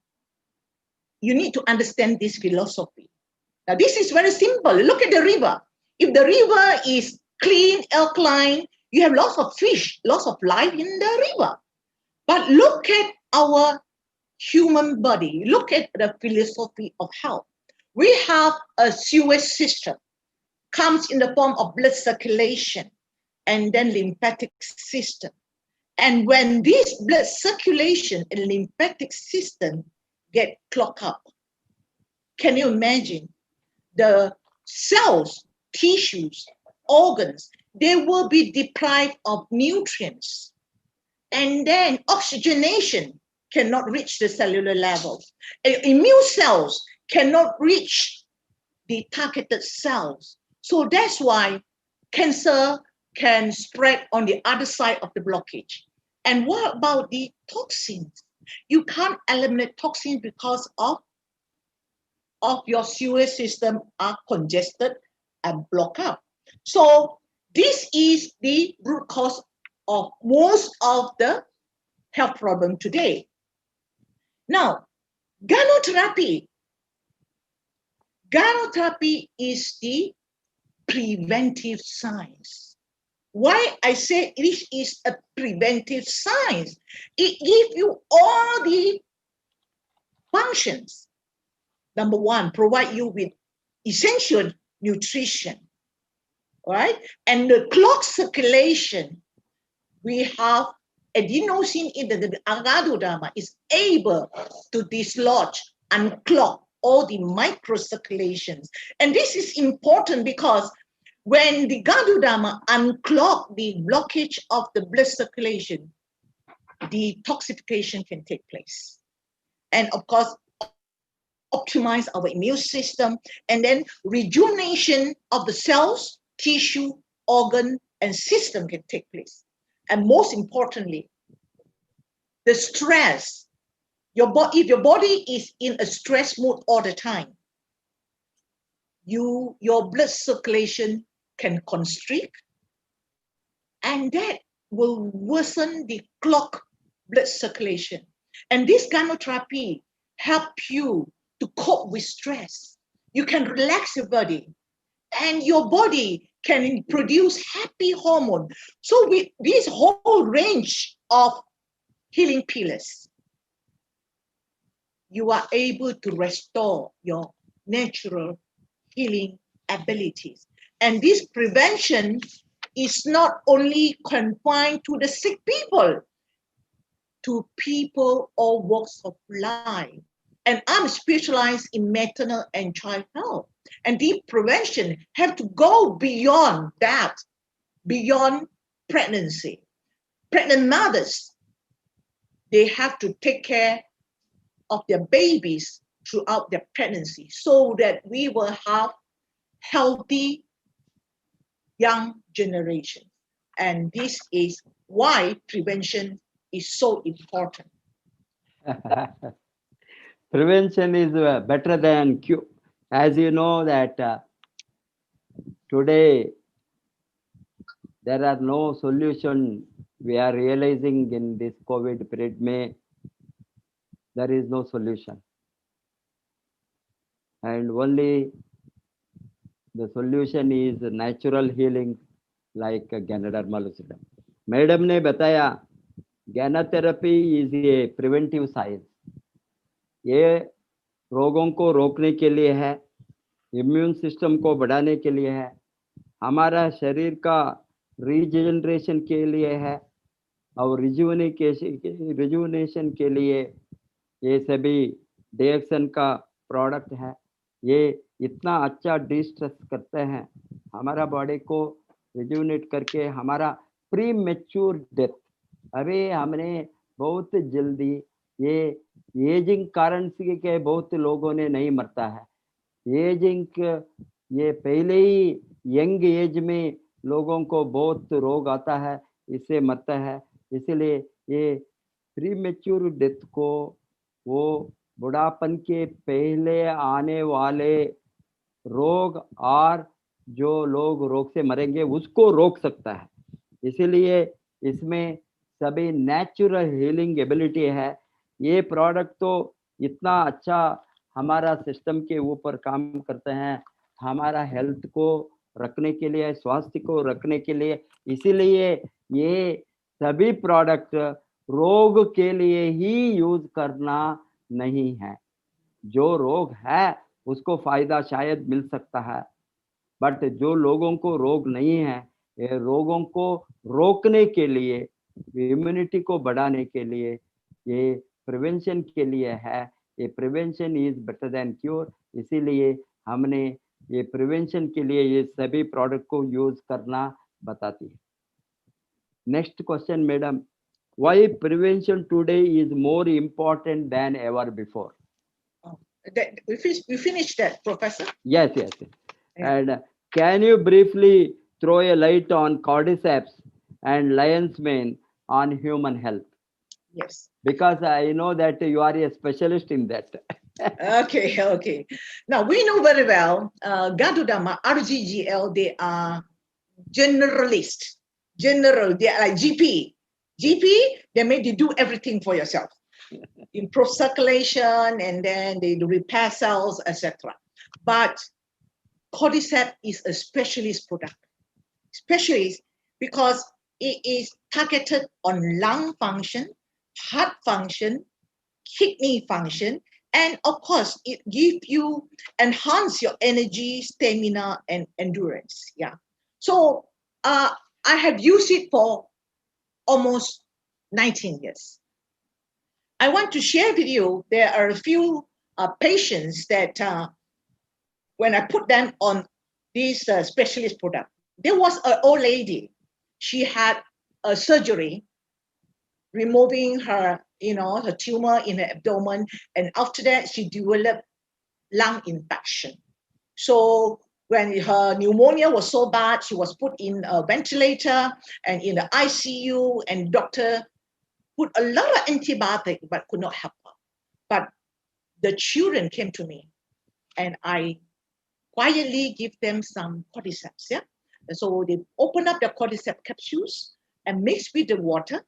you need to understand this philosophy. Now, this is very simple. Look at the river. If the river is clean, alkaline, you have lots of fish, lots of life in the river. But look at our human body. Look at the philosophy of health. We have a sewage system, comes in the form of blood circulation and then lymphatic system. And when this blood circulation and lymphatic system get clogged up, can you imagine the cells, tissues, organs, they will be deprived of nutrients. And then oxygenation cannot reach the cellular level. Immune cells cannot reach the targeted cells. So that's why cancer can spread on the other side of the blockage. And what about the toxins? You can't eliminate toxins because of your sewage system are congested and blocked up. So this is the root cause of most of the health problem today. Now, gynotherapy. Gynotherapy is the preventive science. Why I say this is a preventive science? It gives you all the functions. Number one, provide you with essential nutrition, right? And the clogged circulation, we have adenosine in the Agadoderma is able to dislodge, unclog all the microcirculations. And this is important because when the Ganoderma unclog the blockage of the blood circulation, detoxification can take place. And of course, optimize our immune system, and then rejuvenation of the cells, tissue, organ, and system can take place. And most importantly, the stress. If your body is in a stress mode all the time, your blood circulation can constrict, and that will worsen the clogged blood circulation. And this gynotherapy helps you to cope with stress. You can relax your body, and your body can produce happy hormone. So with this whole range of healing pillars, you are able to restore your natural healing abilities. And this prevention is not only confined to the sick people, to people all walks of life. And I'm specialized in maternal and child health. And the prevention have to go beyond that, beyond pregnancy. Pregnant mothers, they have to take care of their babies throughout their pregnancy so that we will have healthy young generation. And this is why prevention is so important. Prevention is better than cure. As you know that today there are no solution. We are realizing in this COVID period, there is no solution. And only the solution is natural healing like Ganoderma lucidum. Madam ने बताया gynotherapy is a preventive science. ये रोगों को रोकने के लिए है, immune system को बढ़ाने के लिए है, हमारा शरीर का रीजनरेशन के लिए है और रिजुवनेशन के लिए ये सभी डिएक्शन का प्रोडक्ट है. ये इतना अच्छा डिस्ट्रेस करते हैं हमारा बॉडी को रिजुवनेट करके हमारा प्री मैच्योर डेथ. अभी हमने बहुत जल्दी ये एजिंग कारण से के बहुत लोगों ने नहीं मरता है. एजिंग ये पहले ही यंग एज में लोगों को बहुत रोग आता है, इससे मरता है. इसलिए ये प्री मैच्योर डेथ को वो बुढ़ापन के पहले आने वाले रोग और जो लोग रोग से मरेंगे उसको रोक सकता है. इसीलिए इसमें सभी नेचुरल हीलिंग एबिलिटी है। ये प्रोडक्ट तो इतना अच्छा हमारा सिस्टम के ऊपर काम करते हैं, हमारा हेल्थ को रखने के लिए, स्वास्थ्य को रखने के लिए। इसीलिए ये सभी प्रोडक्ट रोग के लिए ही यूज करना नहीं है। जो रोग है उसको फायदा शायद मिल सकता है, बट जो लोगों को रोग नहीं है, ये रोगों को रोकने के लिए, इम्यूनिटी को बढ़ाने के लिए, ये प्रिवेंशन के लिए है। ये prevention is better than cure. इसीलिए हमने ये प्रिवेंशन के लिए ये सभी प्रोडक्ट को यूज करना बताती है। Next question madam, why prevention today is more important then ever before? We finished that, Professor. Yes, yes. Yeah. And can you briefly throw a light on cordyceps and lion's mane on human health? Yes. Because I know that you are a specialist in that. Okay. Now we know very well, Gadudama, RGGL, they are generalist. General, they are like GP. GP, they do everything for yourself. Improve circulation, and then they do repair cells, etc. But cordyceps is a specialist product. Specialist because it is targeted on lung function, heart function, kidney function, and of course, it gives you, enhance your energy, stamina, and endurance. Yeah. So I have used it for almost 19 years. I want to share with you, there are a few patients that when I put them on this specialist product, there was an old lady. She had a surgery removing her, her tumor in her abdomen, and after that she developed lung infection. So when her pneumonia was so bad, she was put in a ventilator and in the ICU, and doctor put a lot of antibiotic but could not help her. But the children came to me, and I quietly give them some cordyceps. Yeah, and so they open up the cordyceps capsules and mix with the water.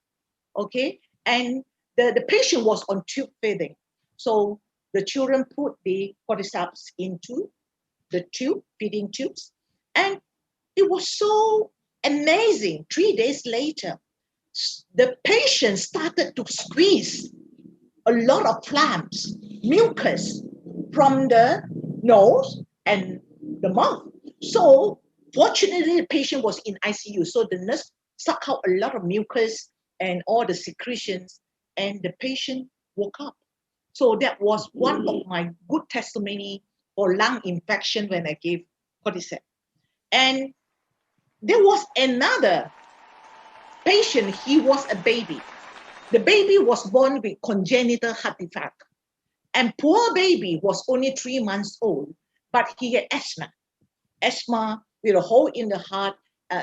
Okay, and the patient was on tube feeding, so the children put the cordyceps into the feeding tubes, and it was so amazing. 3 days later, the patient started to squeeze a lot of phlegms, mucus from the nose and the mouth. So fortunately, the patient was in ICU, so the nurse sucked out a lot of mucus and all the secretions, and the patient woke up. So that was one of my good testimony for lung infection when I gave cordyceps. And there was another patient, he was a baby. The baby was born with congenital heart defect. And poor baby was only 3 months old, but he had asthma with a hole in the heart.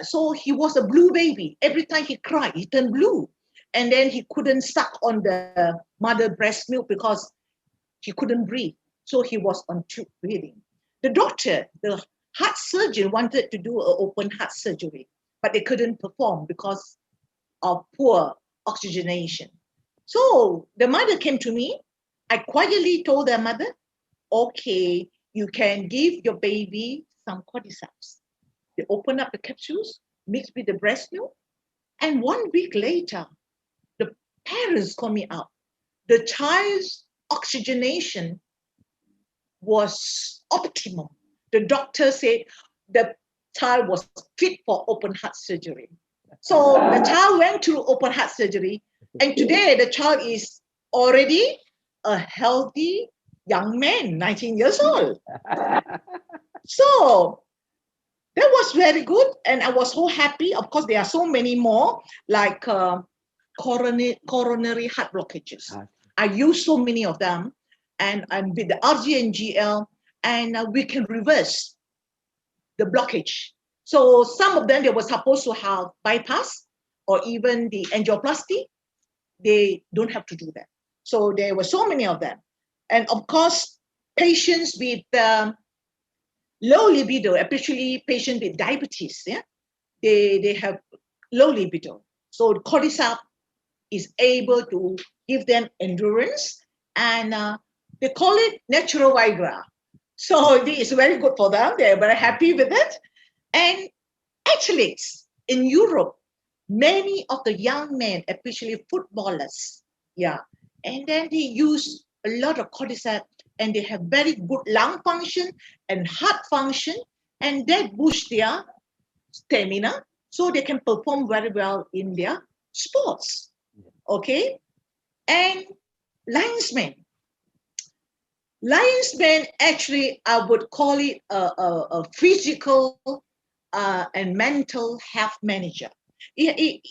So he was a blue baby. Every time he cried, he turned blue. And then he couldn't suck on the mother breast milk because he couldn't breathe. So he was on tube breathing. The doctor, the heart surgeon, wanted to do an open heart surgery, but they couldn't perform because of poor oxygenation. So the mother came to me. I quietly told the mother, okay, you can give your baby some cordyceps. They open up the capsules, mixed with the breast milk, and 1 week later, the parents called me out. The child's oxygenation was optimum. The doctor said the child was fit for open heart surgery. So the child went through open heart surgery, and today the child is already a healthy young man, 19 years old. So that was very good, and I was so happy. Of course, there are so many more, like coronary heart blockages. I use so many of them, and with the RG and GL, and we can reverse the blockage. So some of them, they were supposed to have bypass or even the angioplasty. They don't have to do that. So there were so many of them. And of course, patients with low libido, especially patients with diabetes, yeah, they have low libido. So cordyceps is able to give them endurance, and they call it natural Viagra. So this is very good for them. They're very happy with it. And athletes in Europe, many of the young men, especially footballers, yeah, and then they use a lot of cordyceps, and they have very good lung function and heart function, and that boosts their stamina, so they can perform very well in their sports. Okay, and linesmen. Linesman, actually, I would call it a physical and mental health manager. It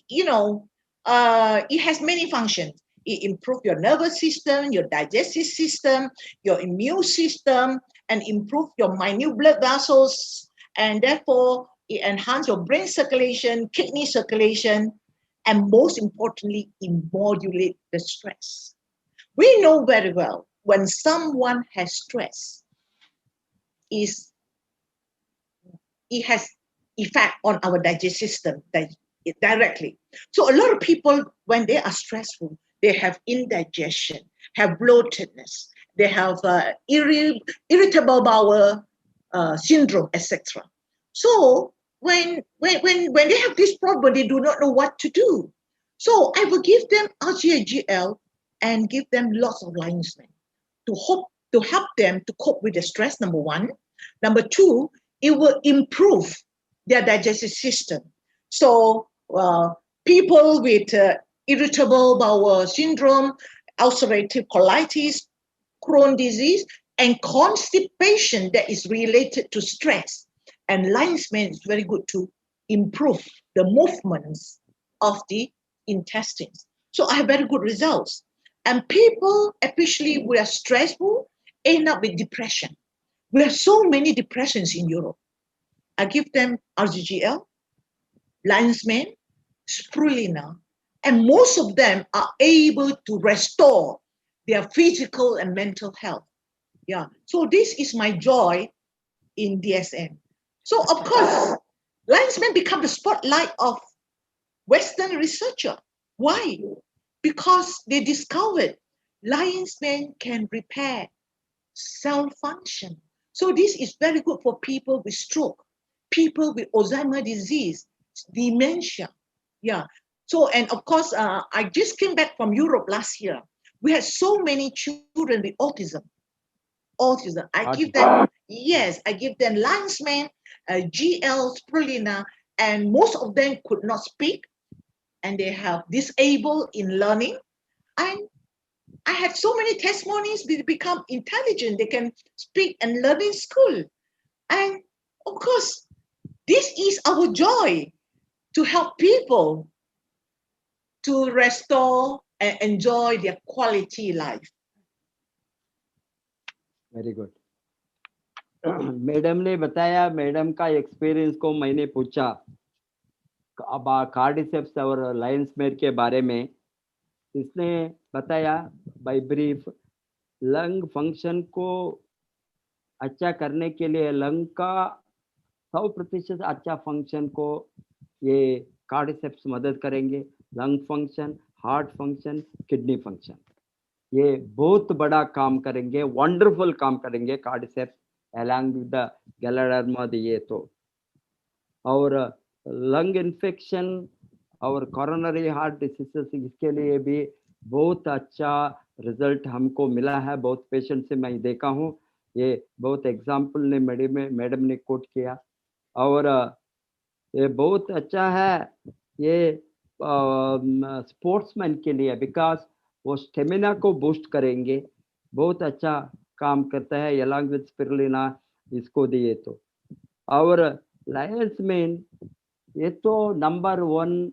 has many functions. It improves your nervous system, your digestive system, your immune system, and improve your minute blood vessels, and therefore it enhances your brain circulation, kidney circulation, and most importantly, it modulates the stress. We know very well when someone has stress, is it has effect on our digestive system directly. So a lot of people, when they are stressful, they have indigestion, have bloatedness, they have irritable bowel syndrome, etc. So when they have this problem, they do not know what to do. So I will give them RGAGL and give them lots of linesmen to help them to cope with the stress, number one. Number two, it will improve their digestive system. So people with irritable bowel syndrome, ulcerative colitis, Crohn's disease, and constipation that is related to stress. And linesman is very good to improve the movements of the intestines. So I have very good results. And people, especially who are stressful, end up with depression. We have so many depressions in Europe. I give them RGGL, linesman, spirulina, and most of them are able to restore their physical and mental health. Yeah. So this is my joy in DSM. So of course, linesmen become the spotlight of Western researcher. Why? Because they discovered linesmen can repair cell function. So this is very good for people with stroke, people with Alzheimer's disease, dementia. Yeah. So, and of course, I just came back from Europe last year. We had so many children with autism. Autism. I give them, yes, I give them linesman, GL, spirulina, and most of them could not speak, and they have disabled in learning. And I had so many testimonies. They become intelligent. They can speak and learn in school. And of course, this is our joy, to help people to restore and enjoy their quality life. Very good. Madam ने बताया, madam का experience को मैंने पूछा अब कार्डिसेप्स और लायंसमेयर के बारे में. इसने बताया बाय ब्रीफ लंग फंक्शन को अच्छा करने के लिए, लंग का 100% अच्छा फंक्शन को ये कार्डिसेप्स मदद करेंगे. Lung function, heart function, kidney function, ये बहुत बड़ा काम करेंगे, वंडरफुल काम करेंगे कार्डिसेप्स अलॉन्ग विद द गैलेडर्मा ये तो. और लंग इन्फेक्शन और कोरोनरी हार्ट डिसीजेस, इसके लिए भी बहुत अच्छा रिजल्ट हमको मिला है. बहुत पेशेंट से मैं देखा हूँ, ये बहुत एग्जाम्पल ने मैडम ने कोट किया. और ये बहुत अच्छा है ये स्पोर्ट्समैन के लिए, बिकॉज वो स्टेमिना को बूस्ट करेंगे. बहुत अच्छा काम करता है अलॉन्ग विद स्पिरुलिना इसको दिए तो. और लायंस मैन ये तो नंबर 1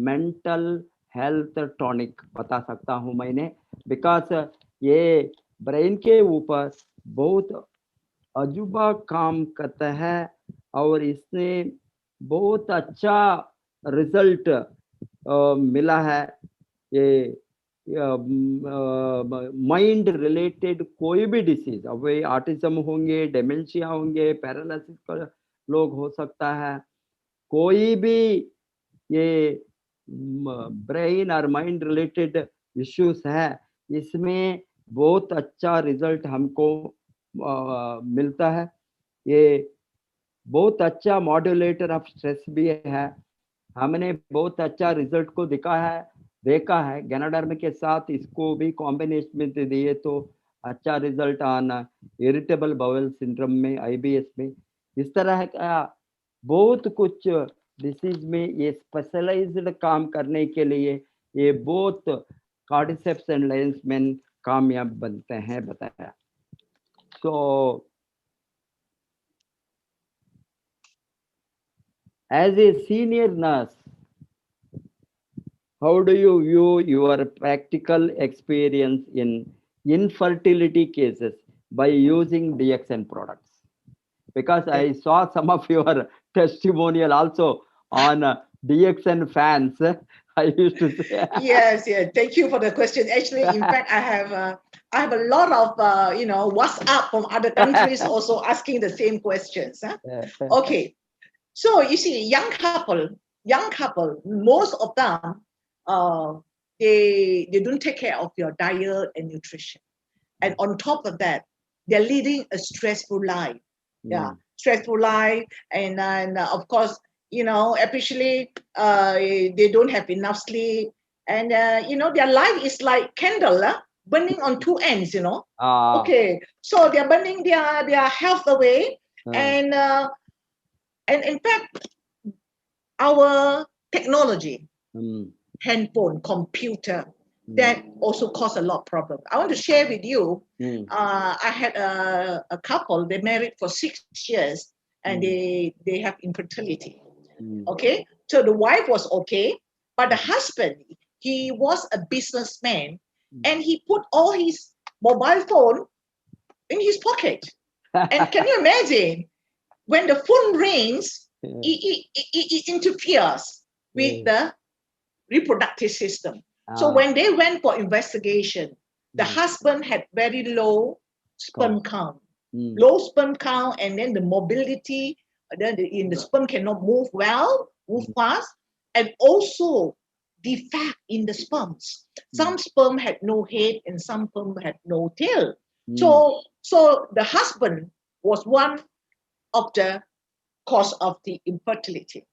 मेंटल हेल्थ टॉनिक बता सकता हूँ मैंने, बिकॉज ये ब्रेन के ऊपर बहुत अजूबा काम करता है और इसने बहुत अच्छा रिजल्ट मिला है. ये माइंड रिलेटेड कोई भी डिसीज, अब वे ऑटिज्म होंगे, डेमेंशिया होंगे, पैरालिसिस का लोग हो सकता है, कोई भी ये ब्रेन और माइंड रिलेटेड इश्यूज है, इसमें बहुत अच्छा रिजल्ट हमको मिलता है। ये बहुत अच्छा मॉड्यूलेटर ऑफ स्ट्रेस भी है। हमने बहुत अच्छा रिजल्ट को देखा है गैनाडर्म के साथ, इसको भी कॉम्बिनेशन में दिए तो अच्छा रिजल्ट आना। इरिटेबल बाउल सिंड्रोम में, आईबीएस में, इस तरह का बहुत कुछ डिसीज में ये स्पेशलाइज्ड काम करने के लिए ये बहुत कार्डिसेप्स एंड लेंसमैन कामयाब बनते हैं, बताया। तो as a senior nurse, how do you view your practical experience in infertility cases by using DXN products? Because I saw some of your testimonial also on DXN fans. I used to say. Yes, yeah. Thank you for the question. Actually, in fact, I have a lot of WhatsApp from other countries also asking the same questions. Huh? Okay, so you see, young couple, most of them, uh, they don't take care of your diet and nutrition, and on top of that, they're leading a stressful life. Yeah, stressful life, and then of course, especially they don't have enough sleep, and their life is like candle burning on two ends. Okay, so they're burning their health away, and in fact, our technology, handphone, computer, that also cause a lot of problem. I want to share with you. I had a couple. They married for 6 years, and they have infertility. Okay, so the wife was okay, but the husband, he was a businessman, and he put all his mobile phone in his pocket. And can you imagine when the phone rings, it interferes with the reproductive system. So when they went for investigation, the husband had very low sperm count, low sperm count, and then the mobility, then in the sperm cannot move well, move fast, and also defect in the sperms. Some sperm had no head and some sperm had no tail. So the husband was one of the cause of the infertility.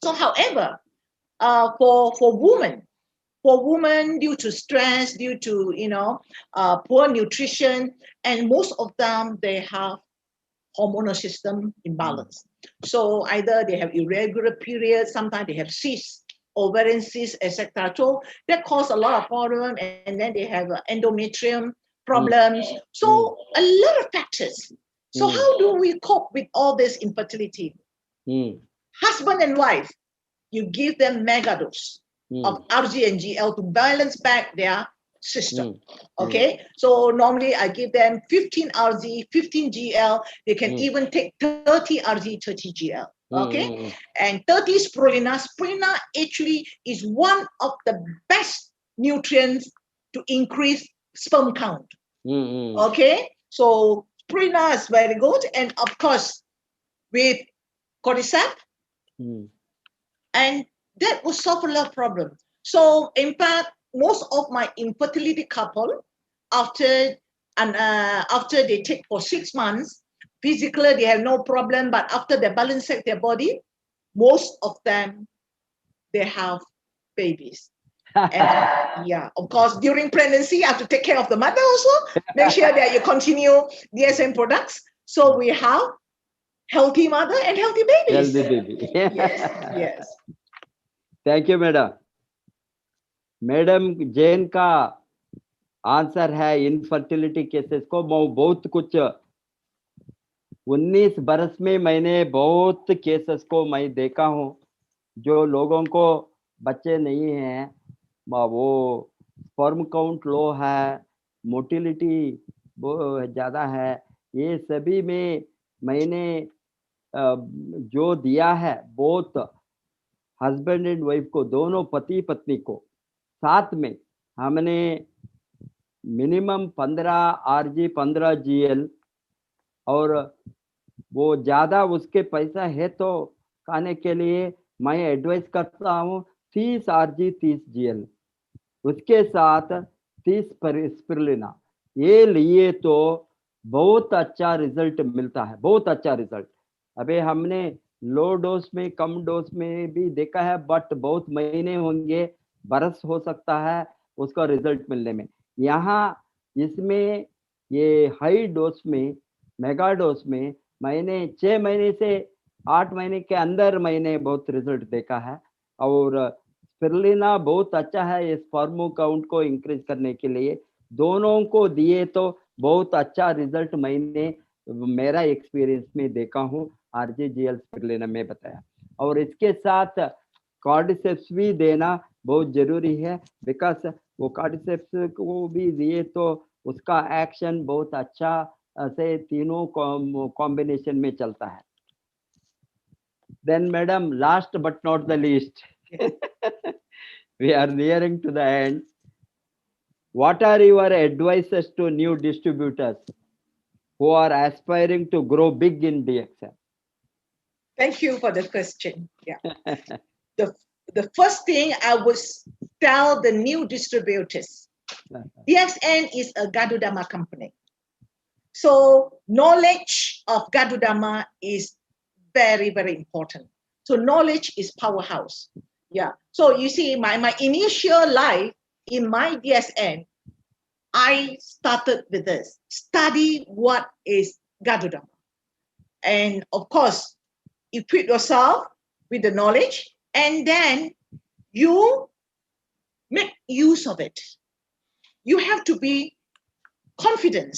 So, however, for women due to stress, due to poor nutrition, and most of them they have hormonal system imbalance. So either they have irregular periods, sometimes they have cysts, ovarian cysts, etc. So that cause a lot of problem, and then they have endometrium problems. So a lot of factors. So how do we cope with all this infertility? Husband and wife, you give them mega dose of RG and GL to balance back their system. Okay, so normally I give them 15 RG, 15 GL. They can even take 30 RG, 30 GL. Okay, and 30 spirulina. Spirulina actually is one of the best nutrients to increase sperm count. Okay, so spirulina is very good, and of course with cordyceps, and that will solve a lot of problems. So in fact, most of my infertility couple, after they take for 6 months, physically they have no problem, but after they balance their body, most of them they have babies. And yeah, of course, during pregnancy, you have to take care of the mother also. Make sure that you continue DSM products. So we have healthy mother and healthy babies. Healthy baby. Yes. Thank you, madam. Madam Jain का answer है infertility cases को। बहुत कुछ 19 बरस में मैंने बहुत cases को मैं देखा हूँ, जो लोगों को बच्चे नहीं हैं, वो स्पर्म काउंट लो है, मोटिलिटी ज़्यादा है, ये सभी में मैंने जो दिया है, बहुत हस्बैंड एंड वाइफ को, दोनों पति पत्नी को साथ में हमने मिनिमम 15 आरजी 15 जीएल, और वो ज़्यादा उसके पैसा है तो खाने के लिए मैं एडवाइस करता हूँ 30 RG 30 GL, उसके साथ 30 स्पिरुलिना, ये लिए तो बहुत अच्छा रिजल्ट मिलता है, बहुत अच्छा रिजल्ट। अबे हमने लो डोज में, कम डोज में भी देखा है, बट बहुत महीने होंगे, बरस हो सकता है उसका रिजल्ट मिलने में। यहाँ इसमें ये हाई डोज में, मेगा डोज में मैंने 6 महीने से 8 महीने के अंदर मैंने बहुत रिजल्ट देखा है। और स्पिरुलिना बहुत अच्छा है इस स्पर्म काउंट को इंक्रीज करने के लिए। दोनों को दिए तो बहुत अच्छा रिजल्ट मैंने मेरा एक्सपीरियंस में देखा हूँ, आरजीजीएल स्पिरुलिना में बताया। और इसके साथ कार्डिसेप्स भी देना बहुत जरूरी है, बिकॉज वो कार्डिसेप्स को भी दिए तो उसका एक्शन बहुत अच्छा से तीनों कॉम्बिनेशन में चलता है। Then, madam, last but not the least, we are nearing to the end. What are your advices to new distributors who are aspiring to grow big in DXM? Thank you for the question. Yeah. the first thing I would tell the new distributors, DXN is a Gadudama company. So knowledge of Gadudama is very, very important. So knowledge is powerhouse. Yeah. So you see, my initial life in my DSN, I started with this. Study what is Gadudama. And of course, equip yourself with the knowledge, and then you make use of it. You have to be confident.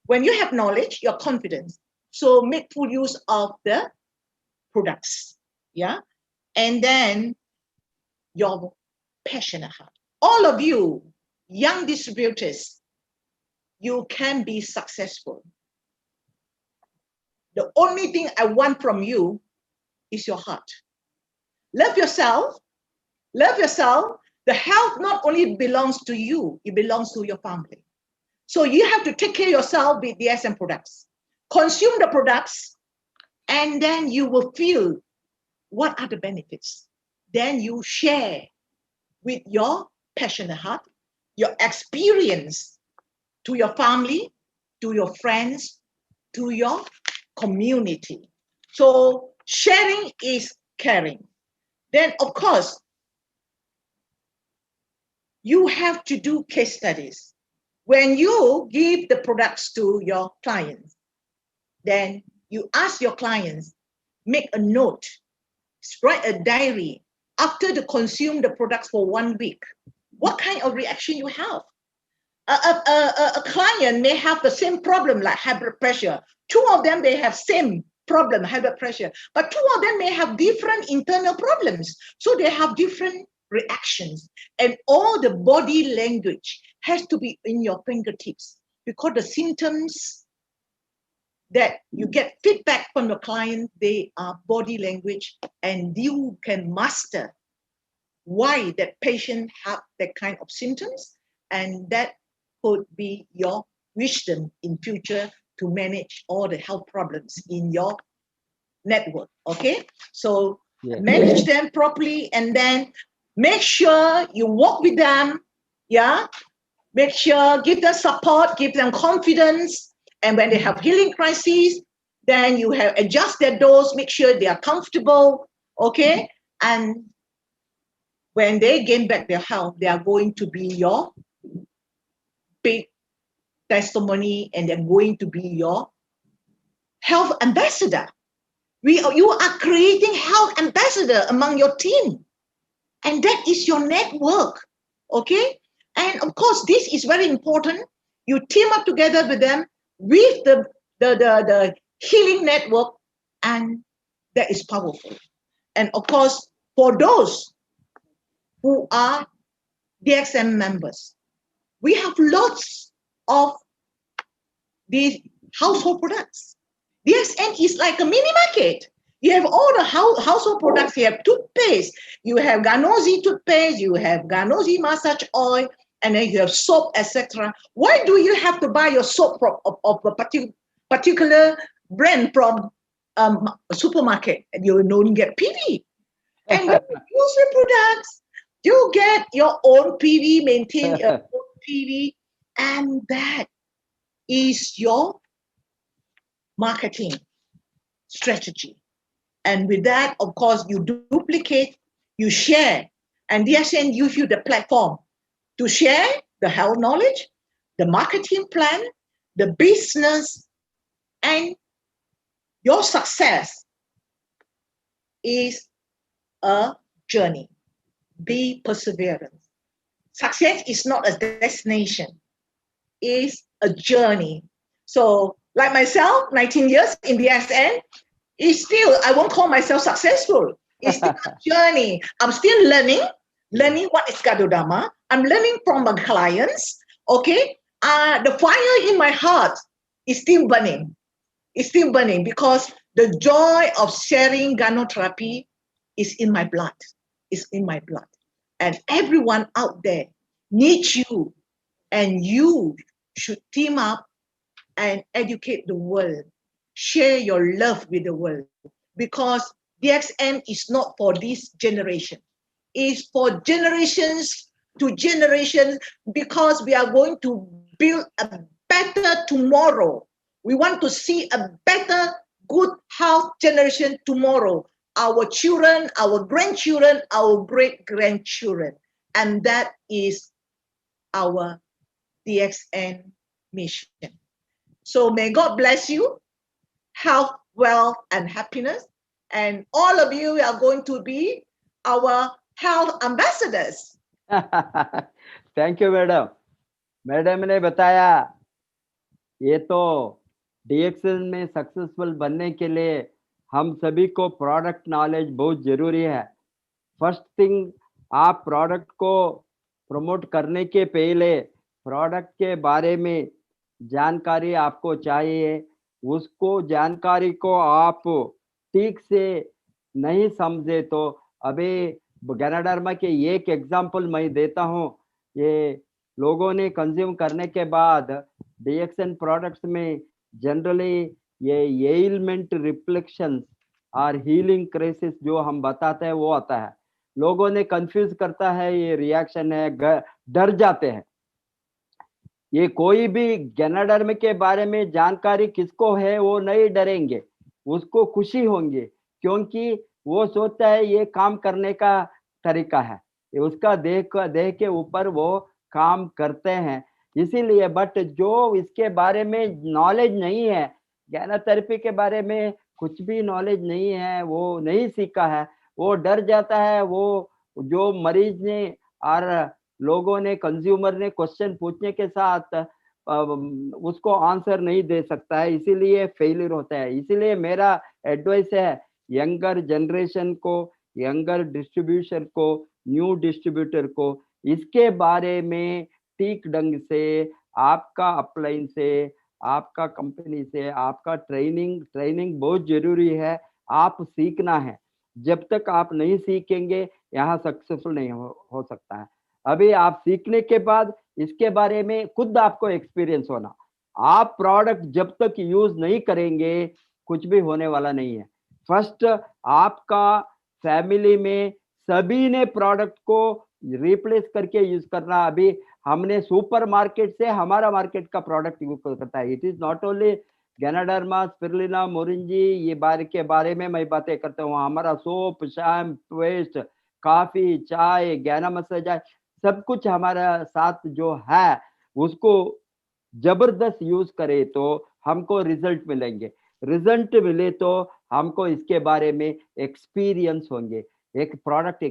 When you have knowledge, you're confident. So make full use of the products. Yeah. And then your passionate heart. All of you, young distributors, you can be successful. The only thing I want from you is your heart. Love yourself. Love yourself. The health not only belongs to you, it belongs to your family. So you have to take care of yourself with the SM products. Consume the products, and then you will feel what are the benefits. Then you share with your passionate heart, your experience to your family, to your friends, to your community. So sharing is caring. Then, of course, you have to do case studies. When you give the products to your clients, then you ask your clients, make a note, write a diary after they consume the products for 1 week. What kind of reaction you have? A client may have the same problem like high blood pressure. Two of them, they have same problem, high blood pressure, but two of them may have different internal problems. So they have different reactions, and all the body language has to be in your fingertips, because the symptoms that you get feedback from your client, they are body language, and you can master why that patient have that kind of symptoms, and that could be your wisdom in future to manage all the health problems in your network. Okay, so manage them properly, and then make sure you work with them. Yeah, make sure, give them support, give them confidence, and when they have healing crises, then you have adjust their dose, make sure they are comfortable. Okay, and when they gain back their health, they are going to be your big testimony, and they're going to be your health ambassador. You are creating health ambassador among your team, and that is your network. Okay, and of course, this is very important. You team up together with them with the healing network, and that is powerful. And of course, for those who are DXM members, we have lots of these household products. DXN is like a mini market. You have all the household products. You have toothpaste, you have Ganosi toothpaste, you have Ganosi massage oil, and then you have soap, etc. Why do you have to buy your soap of a particular brand from a supermarket, and you don't get PV? And you use the products, You get your own PV, maintain your own PV, and that is your marketing strategy. And with that, of course, you duplicate, you share, and DSN gives you the platform to share the health knowledge, the marketing plan, the business, and your success is a journey. Be perseverance. Success is not a destination, it's a journey. So, like myself, 19 years in the SN, it's still, I won't call myself successful. It's still a journey. I'm still learning what is Gadodama. I'm learning from my clients. Okay. The fire in my heart is still burning. It's still burning because the joy of sharing gynotherapy is in my blood. It's in my blood. And everyone out there needs you. And you should team up and educate the world. Share your love with the world. Because DXN is not for this generation. It's for generations to generations because we are going to build a better tomorrow. We want to see a better, good health generation tomorrow. Our children, our grandchildren, our great-grandchildren. And that is our DXN mission. So may God bless you, health, wealth, and happiness. And all of you are going to be our health ambassadors. Thank you madam. Madam ने बताया ये तो डीएक्सन में successful बनने के लिए हम सभी को प्रोडक्ट नॉलेज बहुत जरूरी है. फर्स्ट थिंग, आप प्रोडक्ट को प्रमोट करने के पहले प्रोडक्ट के बारे में जानकारी आपको चाहिए. उसको जानकारी को आप ठीक से नहीं समझे तो अभी गैनाडर्मा के एक एग्जांपल मैं देता हूँ. ये लोगों ने कंज्यूम करने के बाद डीएक्सन प्रोडक्ट्स में जनरली ये एलिमेंट रिफ्लेक्शंस और हीलिंग क्राइसिस जो हम बताते हैं वो आता है. लोगों ने कंफ्यूज करता है, ये रिएक्शन है, डर जाते हैं. ये कोई भी गैनाडर्म के बारे में जानकारी किसको है वो नहीं डरेंगे, उसको खुशी होंगे क्योंकि वो सोचता है ये काम करने का तरीका है. उसका देह के ऊपर वो काम करते हैं. इसीलिए बट जो इसके बारे में नॉलेज नहीं है, गैनोथेरेपी के बारे में कुछ भी नॉलेज नहीं है, वो नहीं सीखा है, वो डर जाता है. वो जो मरीज ने और लोगों ने, कंज्यूमर ने क्वेश्चन पूछने के साथ उसको आंसर नहीं दे सकता है, इसीलिए फेलियर होता है. इसीलिए मेरा एडवाइस है यंगर जनरेशन को, यंगर डिस्ट्रीब्यूशन को, न्यू डिस्ट्रीब्यूटर को इसके बारे में ठीक ढंग से आपका अपलाइन से, आपका कंपनी से, आपका ट्रेनिंग बहुत जरूरी है. आप सीखना है. जब तक आप नहीं सीखेंगे यहाँ सक्सेसफुल नहीं हो सकता है. अभी आप सीखने के बाद इसके बारे में खुद आपको एक्सपीरियंस होना. आप प्रोडक्ट जब तक यूज नहीं करेंगे कुछ भी होने वाला नहीं है. फर्स्ट आपका फैमिली में सभी ने प्रोडक्ट को रिप्लेस करके यूज करना. अभी हमने सुपरमार्केट से हमारा मार्केट का प्रोडक्ट यूज करता है. It is not only Ganoderma, spirulina, Morinzhi, ये के बारे में मैं बातें करता हूँ. हमारा सोप, शैम्पू, पेस्ट, कॉफी, चाय, गैना मसाज, सब कुछ हमारा साथ जो है उसको जबरदस्त यूज करे तो हमको रिजल्ट मिलेंगे. रिजल्ट मिले तो हमको इसके बारे में एक्सपीरियंस होंगे. एक प्रोडक्ट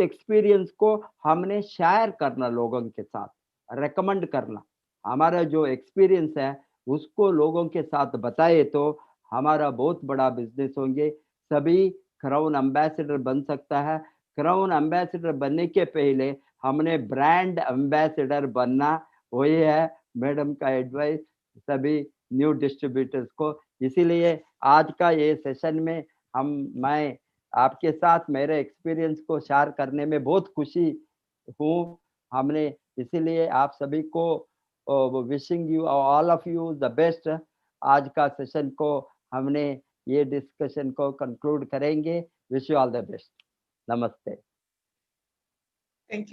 एक्सपीरियंस को हमने शेयर करना, लोगों के साथ रेकमेंड करना. हमारा जो एक्सपीरियंस है उसको लोगों के साथ बताए तो हमारा बहुत बड़ा बिजनेस होंगे. सभी क्राउन एम्बेसडर बन सकता है. क्राउन एम्बेसडर बनने के पहले हमने ब्रांड एम्बेसडर बनना. वही है मैडम का एडवाइस सभी न्यू डिस्ट्रीब्यूटर्स को. इसीलिए आज का ये सेशन में मैं आपके साथ मेरे एक्सपीरियंस को शेयर करने में बहुत खुशी हूँ. हमने इसीलिए आप सभी को wishing you all of you the best. आज का सेशन को हमने ये डिस्कशन को कंक्लूड करेंगे. Wish you all the best. नमस्ते. Thank you.